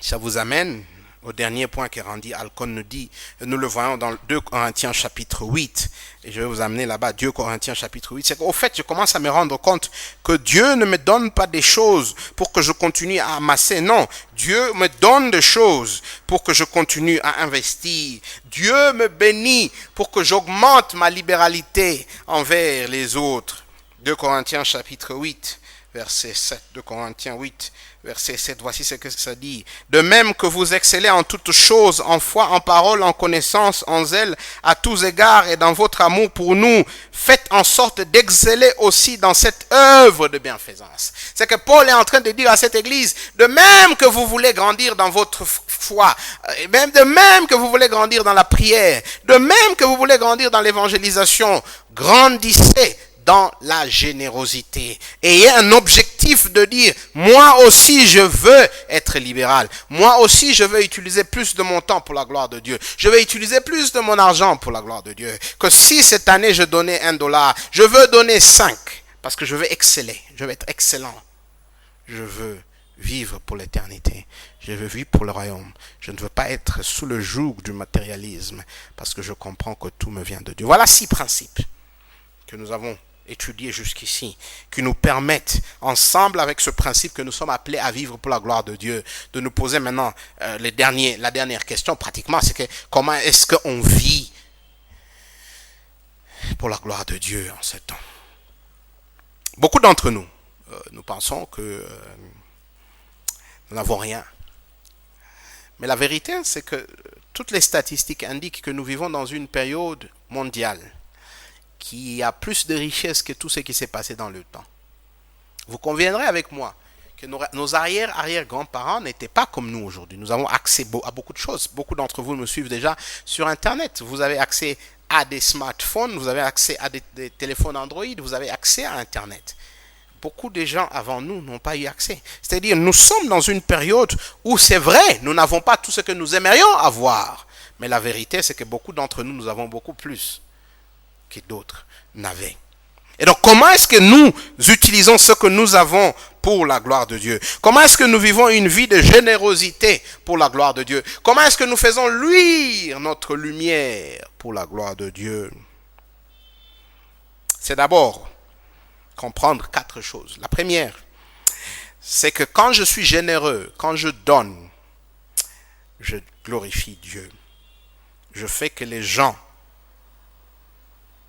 ça vous amène au dernier point que Randy Alcon nous dit. Nous le voyons dans 2 Corinthiens chapitre 8. Et je vais vous amener là-bas, 2 Corinthiens chapitre 8. C'est qu'au fait, je commence à me rendre compte que Dieu ne me donne pas des choses pour que je continue à amasser. Non, Dieu me donne des choses pour que je continue à investir. Dieu me bénit pour que j'augmente ma libéralité envers les autres. 2 Corinthiens chapitre 8. Verset 7, 2 Corinthiens 8, verset 7, voici ce que ça dit. De même que vous excellez en toutes choses, en foi, en parole, en connaissance, en zèle, à tous égards et dans votre amour pour nous, faites en sorte d'exceller aussi dans cette œuvre de bienfaisance. C'est que Paul est en train de dire à cette église, de même que vous voulez grandir dans votre foi, même de même que vous voulez grandir dans la prière, de même que vous voulez grandir dans l'évangélisation, grandissez dans la générosité. Ayez un objectif de dire, moi aussi je veux être libéral. Moi aussi je veux utiliser plus de mon temps pour la gloire de Dieu. Je veux utiliser plus de mon argent pour la gloire de Dieu. Que si cette année je donnais $1, je veux donner 5. Parce que je veux exceller. Je veux être excellent. Je veux vivre pour l'éternité. Je veux vivre pour le royaume. Je ne veux pas être sous le joug du matérialisme. Parce que je comprends que tout me vient de Dieu. Voilà 6 principes que nous avons étudiés jusqu'ici, qui nous permettent, ensemble avec ce principe que nous sommes appelés à vivre pour la gloire de Dieu, de nous poser maintenant la dernière question pratiquement, c'est que comment est-ce qu'on vit pour la gloire de Dieu en ce temps? Beaucoup d'entre nous, nous pensons que nous n'avons rien. Mais la vérité, c'est que toutes les statistiques indiquent que nous vivons dans une période mondiale qui a plus de richesse que tout ce qui s'est passé dans le temps. Vous conviendrez avec moi que nos arrière-grands-parents n'étaient pas comme nous aujourd'hui. Nous avons accès à beaucoup de choses. Beaucoup d'entre vous me suivent déjà sur Internet. Vous avez accès à des smartphones, vous avez accès à des téléphones Android, vous avez accès à Internet. Beaucoup de gens avant nous n'ont pas eu accès. C'est-à-dire, nous sommes dans une période où c'est vrai, nous n'avons pas tout ce que nous aimerions avoir. Mais la vérité, c'est que beaucoup d'entre nous, nous avons beaucoup plus que d'autres n'avaient. Et donc, comment est-ce que nous utilisons ce que nous avons pour la gloire de Dieu? Comment est-ce que nous vivons une vie de générosité pour la gloire de Dieu? Comment est-ce que nous faisons luire notre lumière pour la gloire de Dieu? C'est d'abord comprendre 4 choses. La première, c'est que quand je suis généreux, quand je donne, je glorifie Dieu. Je fais que les gens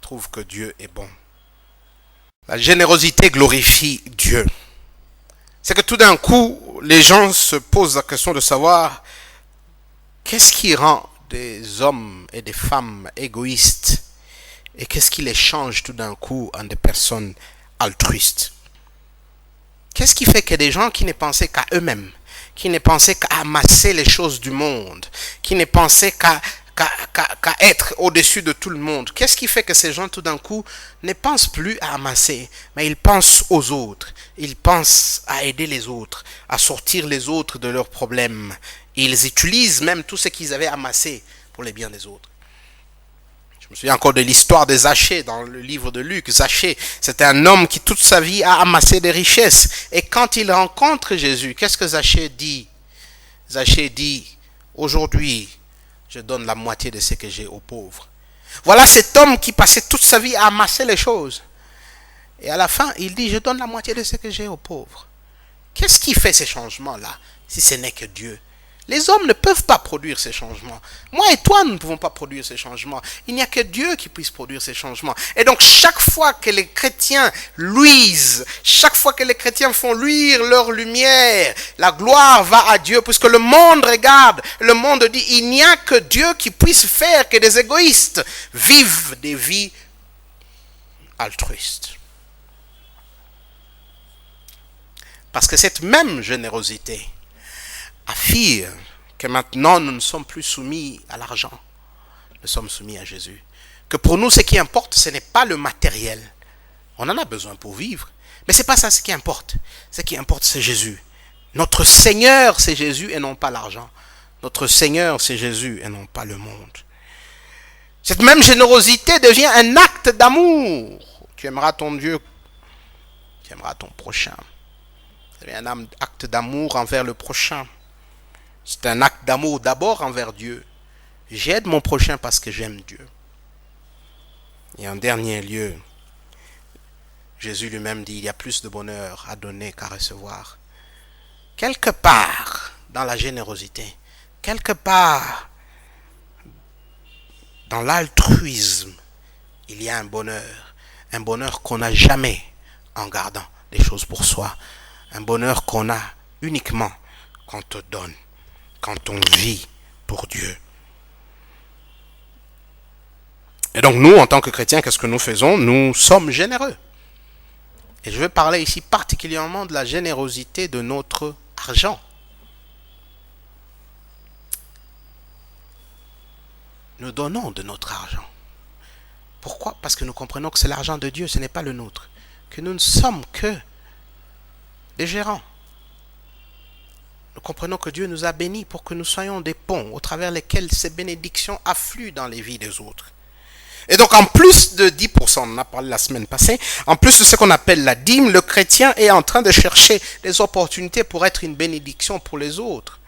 trouvent que Dieu est bon. La générosité glorifie Dieu. C'est que tout d'un coup, les gens se posent la question de savoir qu'est-ce qui rend des hommes et des femmes égoïstes et qu'est-ce qui les change tout d'un coup en des personnes altruistes. Qu'est-ce qui fait que des gens qui ne pensaient qu'à eux-mêmes, qui ne pensaient qu'à amasser les choses du monde, qui ne pensaient qu'à être au-dessus de tout le monde. Qu'est-ce qui fait que ces gens, tout d'un coup, ne pensent plus à amasser, mais ils pensent aux autres. Ils pensent à aider les autres, à sortir les autres de leurs problèmes. Ils utilisent même tout ce qu'ils avaient amassé pour les biens des autres. Je Je me souviens encore de l'histoire de Zachée dans le livre de Luc. Zachée, c'était un homme qui toute sa vie a amassé des richesses. Et quand il rencontre Jésus, qu'est-ce que Zachée dit? Zachée dit, aujourd'hui, je donne la moitié de ce que j'ai aux pauvres. Voilà cet homme qui passait toute sa vie à amasser les choses. Et à la fin, il dit, je donne la moitié de ce que j'ai aux pauvres. Qu'est-ce qui fait ces changements-là, si ce n'est que Dieu? Les hommes ne peuvent pas produire ces changements. Moi et toi, nous ne pouvons pas produire ces changements. Il n'y a que Dieu qui puisse produire ces changements. Et donc, chaque fois que les chrétiens luisent, chaque fois que les chrétiens font luire leur lumière, la gloire va à Dieu, puisque le monde regarde, le monde dit, il n'y a que Dieu qui puisse faire que des égoïstes vivent des vies altruistes. Parce que cette même générosité affirme que maintenant nous ne sommes plus soumis à l'argent, nous sommes soumis à Jésus. Que pour nous, ce qui importe, ce n'est pas le matériel. On en a besoin pour vivre, mais ce n'est pas ça ce qui importe. Ce qui importe, c'est Jésus. Notre Seigneur, c'est Jésus et non pas l'argent. Notre Seigneur, c'est Jésus et non pas le monde. Cette même générosité devient un acte d'amour. Tu aimeras ton Dieu, tu aimeras ton prochain. C'est un acte d'amour envers le prochain. C'est un acte d'amour d'abord envers Dieu. J'aide mon prochain parce que j'aime Dieu. Et en dernier lieu, Jésus lui-même dit, il y a plus de bonheur à donner qu'à recevoir. Quelque part dans la générosité, quelque part dans l'altruisme, il y a un bonheur qu'on n'a jamais en gardant des choses pour soi. Un bonheur qu'on a uniquement quand on donne, quand on vit pour Dieu. Et donc nous, en tant que chrétiens, qu'est-ce que nous faisons? Nous sommes généreux. Et je vais parler ici particulièrement de la générosité de notre argent. Nous donnons de notre argent. Pourquoi? Parce que nous comprenons que c'est l'argent de Dieu, ce n'est pas le nôtre. Que nous ne sommes que des gérants. Nous comprenons que Dieu nous a bénis pour que nous soyons des ponts au travers lesquels ces bénédictions affluent dans les vies des autres. Et donc en plus de 10%, on en a parlé la semaine passée, en plus de ce qu'on appelle la dîme, le chrétien est en train de chercher des opportunités pour être une bénédiction pour les autres.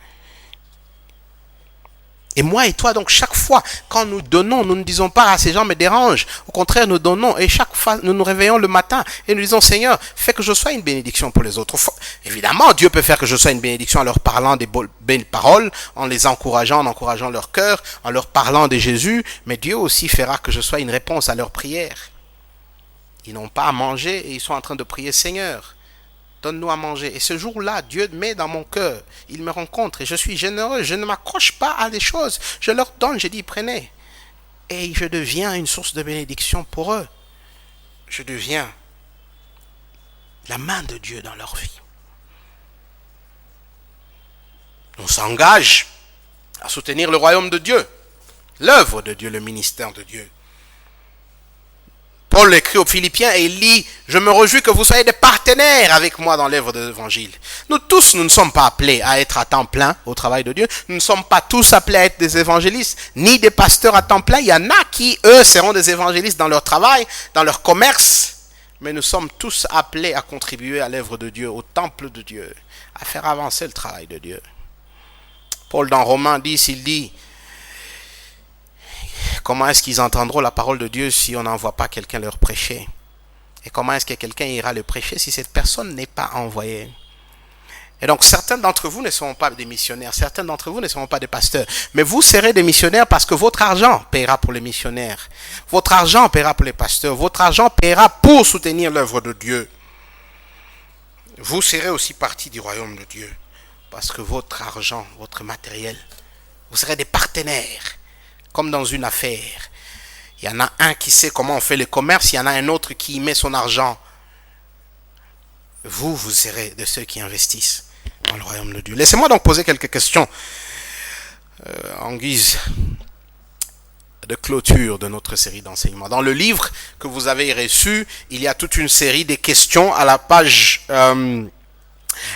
Et moi et toi, donc chaque fois quand nous donnons, nous ne disons pas, ces gens me dérangent. Au contraire, nous donnons et chaque fois nous nous réveillons le matin et nous disons, Seigneur, fais que je sois une bénédiction pour les autres. Évidemment, Dieu peut faire que je sois une bénédiction en leur parlant des belles paroles, en les encourageant, en encourageant leur cœur, en leur parlant de Jésus, mais Dieu aussi fera que je sois une réponse à leurs prières. Ils n'ont pas à manger et ils sont en train de prier, Seigneur, donne-nous à manger. Et ce jour-là, Dieu met dans mon cœur. Il me rencontre et je suis généreux. Je ne m'accroche pas à des choses. Je leur donne, je dis, prenez. Et je deviens une source de bénédiction pour eux. Je deviens la main de Dieu dans leur vie. On s'engage à soutenir le royaume de Dieu, l'œuvre de Dieu, le ministère de Dieu. Paul écrit aux Philippiens et il dit, je me réjouis que vous soyez des partenaires avec moi dans l'œuvre de l'évangile. Nous tous, nous ne sommes pas appelés à être à temps plein au travail de Dieu. Nous ne sommes pas tous appelés à être des évangélistes, ni des pasteurs à temps plein. Il y en a qui, eux, seront des évangélistes dans leur travail, dans leur commerce. Mais nous sommes tous appelés à contribuer à l'œuvre de Dieu, au temple de Dieu, à faire avancer le travail de Dieu. Paul dans Romains 10, il dit, comment est-ce qu'ils entendront la parole de Dieu si on n'envoie pas quelqu'un leur prêcher? Et comment est-ce que quelqu'un ira le prêcher si cette personne n'est pas envoyée? Et donc certains d'entre vous ne seront pas des missionnaires, certains d'entre vous ne seront pas des pasteurs, mais vous serez des missionnaires parce que votre argent paiera pour les missionnaires, votre argent paiera pour les pasteurs, votre argent paiera pour soutenir l'œuvre de Dieu. Vous serez aussi partie du royaume de Dieu parce que votre argent, votre matériel, vous serez des partenaires. Comme dans une affaire, il y en a un qui sait comment on fait le commerce, il y en a un autre qui y met son argent. Vous serez de ceux qui investissent dans le royaume de Dieu. Laissez-moi donc poser quelques questions en guise de clôture de notre série d'enseignements. Dans le livre que vous avez reçu, il y a toute une série de questions à la page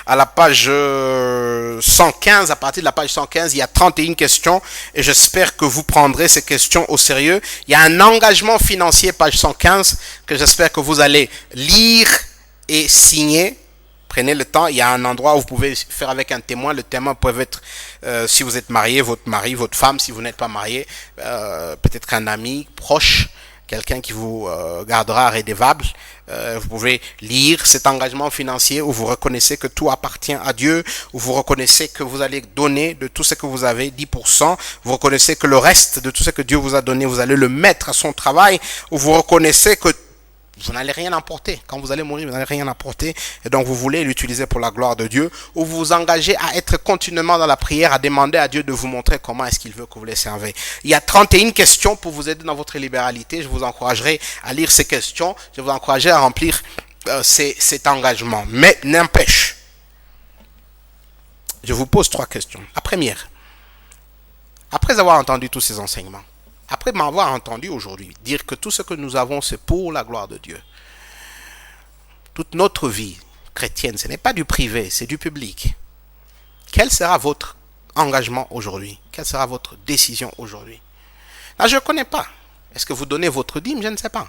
À la page 115, à partir de la page 115, il y a 31 questions et j'espère que vous prendrez ces questions au sérieux. Il y a un engagement financier, page 115, que j'espère que vous allez lire et signer. Prenez le temps, il y a un endroit où vous pouvez faire avec un témoin. Le témoin peut être, si vous êtes marié, votre mari, votre femme, si vous n'êtes pas marié, peut-être un ami proche, quelqu'un qui vous gardera rédevable. Vous pouvez lire cet engagement financier où vous reconnaissez que tout appartient à Dieu, où vous reconnaissez que vous allez donner de tout ce que vous avez, 10%. Vous reconnaissez que le reste de tout ce que Dieu vous a donné, vous allez le mettre à son travail, où vous reconnaissez que vous n'allez rien apporter. Quand vous allez mourir, vous n'allez rien apporter. Et donc, vous voulez l'utiliser pour la gloire de Dieu. Ou vous vous engagez à être continuellement dans la prière, à demander à Dieu de vous montrer comment est-ce qu'il veut que vous les servez. Il y a 31 questions pour vous aider dans votre libéralité. Je vous encouragerai à lire ces questions. Je vous encouragerai à remplir cet engagement. Mais n'empêche, je vous pose 3 questions. La première, après avoir entendu tous ces enseignements, après m'avoir entendu aujourd'hui dire que tout ce que nous avons, c'est pour la gloire de Dieu. Toute notre vie chrétienne, ce n'est pas du privé, c'est du public. Quel sera votre engagement aujourd'hui? Quelle sera votre décision aujourd'hui? Là, je ne connais pas. Est-ce que vous donnez votre dîme? Je ne sais pas.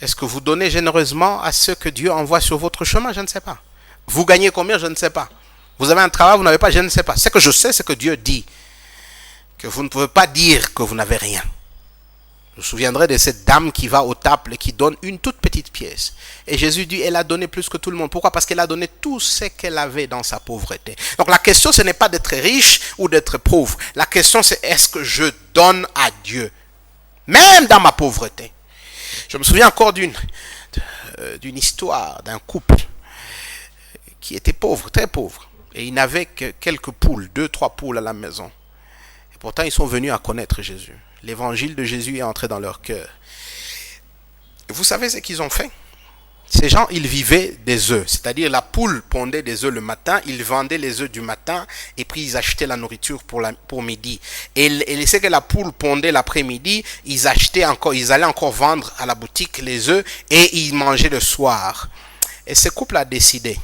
Est-ce que vous donnez généreusement à ceux que Dieu envoie sur votre chemin? Je ne sais pas. Vous gagnez combien? Je ne sais pas. Vous avez un travail, vous n'avez pas? Je ne sais pas. Ce que je sais, c'est que Dieu dit que vous ne pouvez pas dire que vous n'avez rien. Je me souviendrai de cette dame qui va au temple et qui donne une toute petite pièce. Et Jésus dit, elle a donné plus que tout le monde. Pourquoi? Parce qu'elle a donné tout ce qu'elle avait dans sa pauvreté. Donc la question, ce n'est pas d'être riche ou d'être pauvre. La question, c'est est-ce que je donne à Dieu? Même dans ma pauvreté. Je me souviens encore d'une histoire d'un couple qui était pauvre, très pauvre. Et il n'avait que quelques poules, 2-3 poules à la maison. Pourtant, ils sont venus à connaître Jésus. L'évangile de Jésus est entré dans leur cœur. Vous savez ce qu'ils ont fait? Ces gens, ils vivaient des œufs. C'est-à-dire, la poule pondait des œufs le matin, ils vendaient les œufs du matin, et puis ils achetaient la nourriture pour midi. Et c'est que la poule pondait l'après-midi, ils allaient encore vendre à la boutique les œufs, et ils mangeaient le soir. Et ce couple a décidé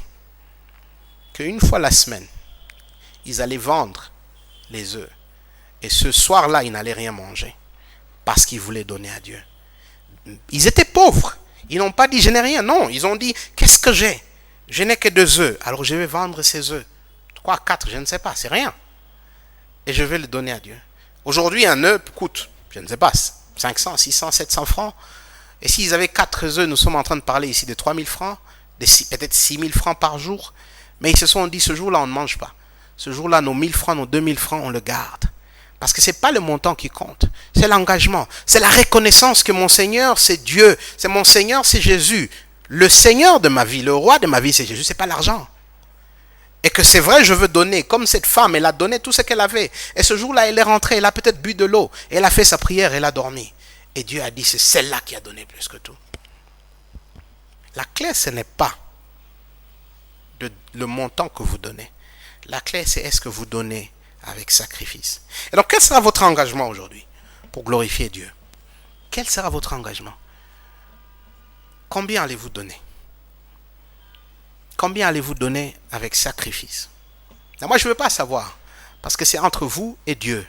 qu'une fois la semaine, ils allaient vendre les œufs. Et ce soir-là, ils n'allaient rien manger parce qu'ils voulaient donner à Dieu. Ils étaient pauvres. Ils n'ont pas dit je n'ai rien. Non, ils ont dit qu'est-ce que j'ai? Je n'ai que 2 œufs. Alors je vais vendre ces œufs. 3, 4, je ne sais pas. C'est rien. Et je vais le donner à Dieu. Aujourd'hui, un œuf coûte, je ne sais pas, 500, 600, 700 francs. Et s'ils avaient 4 œufs, nous sommes en train de parler ici de 3000 francs, peut-être 6000 francs par jour. Mais ils se sont dit ce jour-là, on ne mange pas. Ce jour-là, nos 1000 francs, nos 2000 francs, on le garde. Parce que ce n'est pas le montant qui compte, c'est l'engagement. C'est la reconnaissance que mon Seigneur, c'est Dieu. C'est mon Seigneur, c'est Jésus. Le Seigneur de ma vie, le roi de ma vie, c'est Jésus, ce n'est pas l'argent. Et que c'est vrai, je veux donner. Comme cette femme, elle a donné tout ce qu'elle avait. Et ce jour-là, elle est rentrée, elle a peut-être bu de l'eau. Elle a fait sa prière, elle a dormi. Et Dieu a dit, c'est celle-là qui a donné plus que tout. La clé, ce n'est pas le montant que vous donnez. La clé, c'est est-ce que vous donnez avec sacrifice. Et donc, quel sera votre engagement aujourd'hui pour glorifier Dieu? Quel sera votre engagement? Combien allez-vous donner? Combien allez-vous donner avec sacrifice? Alors moi, je ne veux pas savoir, parce que c'est entre vous et Dieu.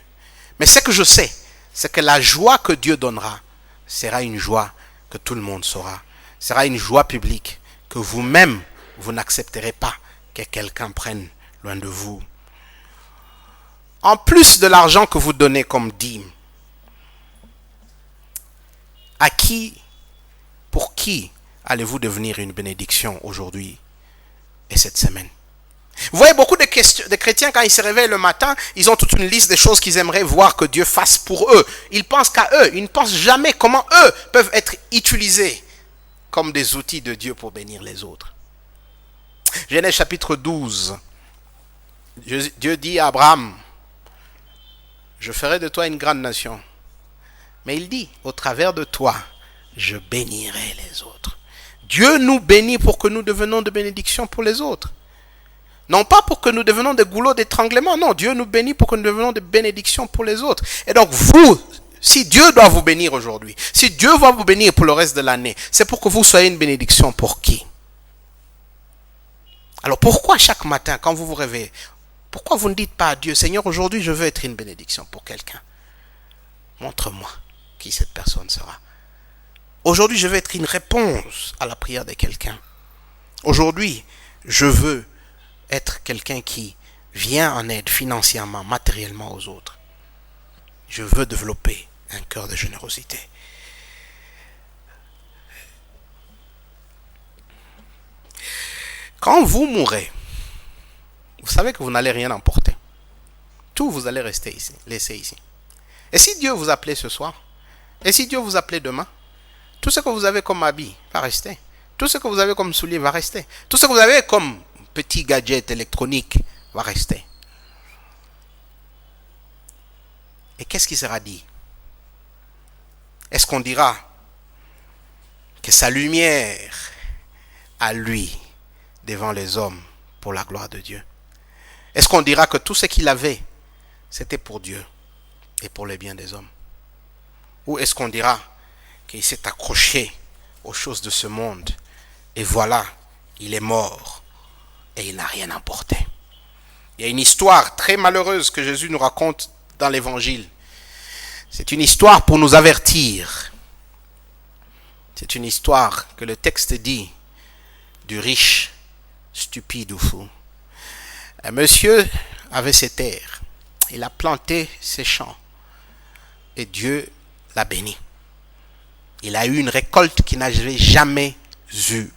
Mais ce que je sais, c'est que la joie que Dieu donnera sera une joie que tout le monde saura. Sera une joie publique que vous-même, vous n'accepterez pas que quelqu'un prenne loin de vous. En plus de l'argent que vous donnez comme dîme, à qui, pour qui allez-vous devenir une bénédiction aujourd'hui et cette semaine? Vous voyez, beaucoup de chrétiens, quand ils se réveillent le matin, ils ont toute une liste de choses qu'ils aimeraient voir que Dieu fasse pour eux. Ils pensent qu'à eux, ils ne pensent jamais comment eux peuvent être utilisés comme des outils de Dieu pour bénir les autres. Genèse chapitre 12, Dieu dit à Abraham, je ferai de toi une grande nation. Mais il dit, au travers de toi, je bénirai les autres. Dieu nous bénit pour que nous devenions de bénédiction pour les autres. Non pas pour que nous devenions des goulots d'étranglement. Non, Dieu nous bénit pour que nous devenions de bénédiction pour les autres. Et donc vous, si Dieu doit vous bénir aujourd'hui, si Dieu va vous bénir pour le reste de l'année, c'est pour que vous soyez une bénédiction pour qui? Alors pourquoi chaque matin, quand vous vous réveillez, pourquoi vous ne dites pas à Dieu, Seigneur, aujourd'hui je veux être une bénédiction pour quelqu'un. Montre-moi qui cette personne sera. Aujourd'hui, je veux être une réponse à la prière de quelqu'un. Aujourd'hui, je veux être quelqu'un qui vient en aide financièrement, matériellement aux autres. Je veux développer un cœur de générosité. Quand vous mourrez, vous savez que vous n'allez rien emporter. Tout, vous allez rester ici, laisser ici. Et si Dieu vous appelait ce soir, et si Dieu vous appelait demain, tout ce que vous avez comme habit va rester. Tout ce que vous avez comme soulier va rester. Tout ce que vous avez comme petit gadget électronique va rester. Et qu'est-ce qui sera dit? Est-ce qu'on dira que sa lumière à lui devant les hommes pour la gloire de Dieu? Est-ce qu'on dira que tout ce qu'il avait, c'était pour Dieu et pour le bien des hommes? Ou est-ce qu'on dira qu'il s'est accroché aux choses de ce monde et voilà, il est mort et il n'a rien emporté? Il y a une histoire très malheureuse que Jésus nous raconte dans l'évangile. C'est une histoire pour nous avertir. C'est une histoire que le texte dit du riche, stupide ou fou. Un monsieur avait ses terres. Il a planté ses champs. Et Dieu l'a béni. Il a eu une récolte qu'il n'avait jamais eue.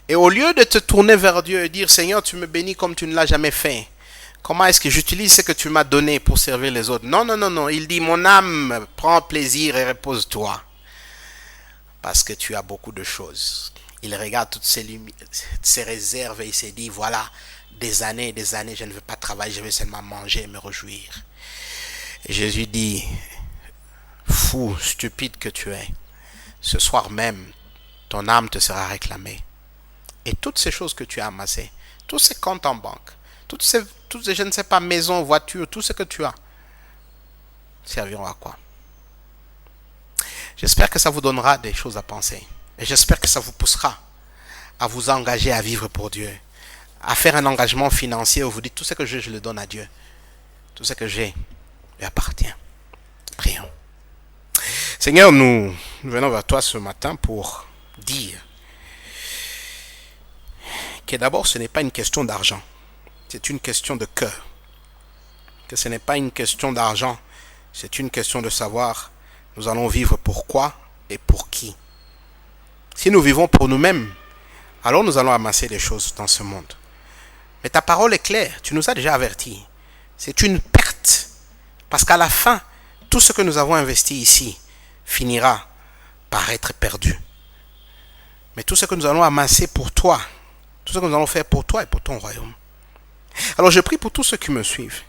Et au lieu de te tourner vers Dieu et dire, Seigneur, tu me bénis comme tu ne l'as jamais fait. Comment est-ce que j'utilise ce que tu m'as donné pour servir les autres? Non, non, non, non. Il dit, mon âme, prends plaisir et repose-toi. Parce que tu as beaucoup de choses. Il regarde toutes ses réserves et il s'est dit, voilà, des années, je ne veux pas travailler, je vais seulement manger et me réjouir. Et Jésus dit, fou, stupide que tu es, ce soir même, ton âme te sera réclamée. Et toutes ces choses que tu as amassées, tous ces comptes en banque, toutes ces, je ne sais pas, maisons, voitures, tout ce que tu as, serviront à quoi? J'espère que ça vous donnera des choses à penser. Et j'espère que ça vous poussera à vous engager à vivre pour Dieu. À faire un engagement financier où vous dites, tout ce que j'ai, je le donne à Dieu. Tout ce que j'ai lui appartient. Prions. Seigneur, nous venons vers toi ce matin pour dire que d'abord, ce n'est pas une question d'argent. C'est une question de cœur. Que ce n'est pas une question d'argent. C'est une question de savoir, nous allons vivre pour quoi et pour qui. Si nous vivons pour nous-mêmes, alors nous allons amasser des choses dans ce monde. Mais ta parole est claire, tu nous as déjà avertis. C'est une perte. Parce qu'à la fin, tout ce que nous avons investi ici finira par être perdu. Mais tout ce que nous allons amasser pour toi, tout ce que nous allons faire pour toi et pour ton royaume. Alors je prie pour tous ceux qui me suivent.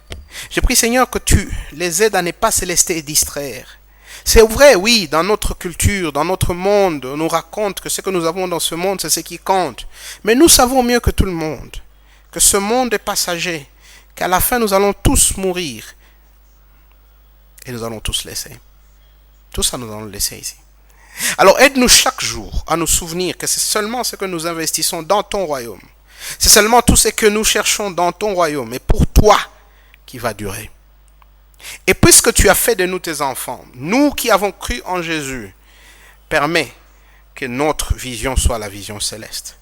Je prie, Seigneur, que tu les aides à ne pas se laisser distraire. C'est vrai, oui, dans notre culture, dans notre monde, on nous raconte que ce que nous avons dans ce monde, c'est ce qui compte. Mais nous savons mieux que tout le monde que ce monde est passager, qu'à la fin nous allons tous mourir et nous allons tous laisser. Tout ça, nous allons le laisser ici. Alors aide-nous chaque jour à nous souvenir que c'est seulement ce que nous investissons dans ton royaume. C'est seulement tout ce que nous cherchons dans ton royaume et pour toi qui va durer. Et puisque tu as fait de nous tes enfants, nous qui avons cru en Jésus, permets que notre vision soit la vision céleste.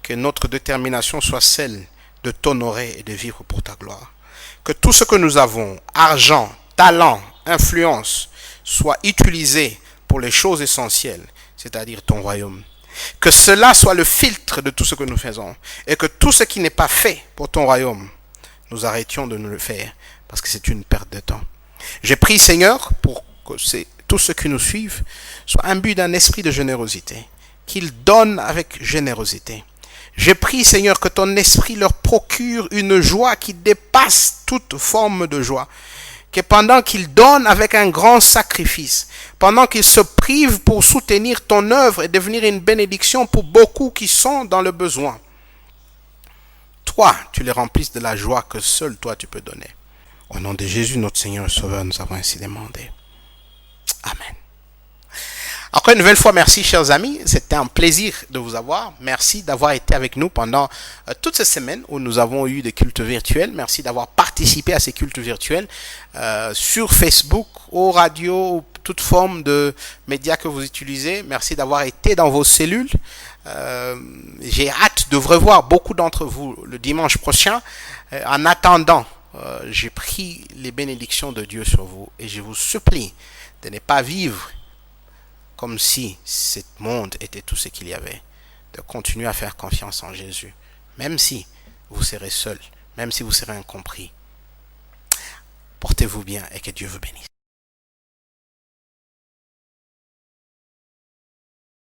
Que notre détermination soit celle de t'honorer et de vivre pour ta gloire. Que tout ce que nous avons, argent, talent, influence, soit utilisé pour les choses essentielles, c'est-à-dire ton royaume. Que cela soit le filtre de tout ce que nous faisons. Et que tout ce qui n'est pas fait pour ton royaume, nous arrêtions de nous le faire. Parce que c'est une perte de temps. Je prie, Seigneur, pour que tous ceux qui nous suivent soient imbus d'un esprit de générosité. Qu'ils donnent avec générosité. Je prie, Seigneur, que ton esprit leur procure une joie qui dépasse toute forme de joie. Que pendant qu'ils donnent avec un grand sacrifice, pendant qu'ils se privent pour soutenir ton œuvre et devenir une bénédiction pour beaucoup qui sont dans le besoin, toi, tu les remplisses de la joie que seul toi tu peux donner. Au nom de Jésus, notre Seigneur et Sauveur, nous avons ainsi demandé. Amen. Encore une nouvelle fois, merci chers amis, c'était un plaisir de vous avoir. Merci d'avoir été avec nous pendant toutes ces semaines où nous avons eu des cultes virtuels. Merci d'avoir participé à ces cultes virtuels sur Facebook, aux radios, toute forme de médias que vous utilisez. Merci d'avoir été dans vos cellules. J'ai hâte de revoir beaucoup d'entre vous le dimanche prochain. En attendant, j'ai pris les bénédictions de Dieu sur vous et je vous supplie de ne pas vivre comme si ce monde était tout ce qu'il y avait, de continuer à faire confiance en Jésus, même si vous serez seul, même si vous serez incompris. Portez-vous bien et que Dieu vous bénisse.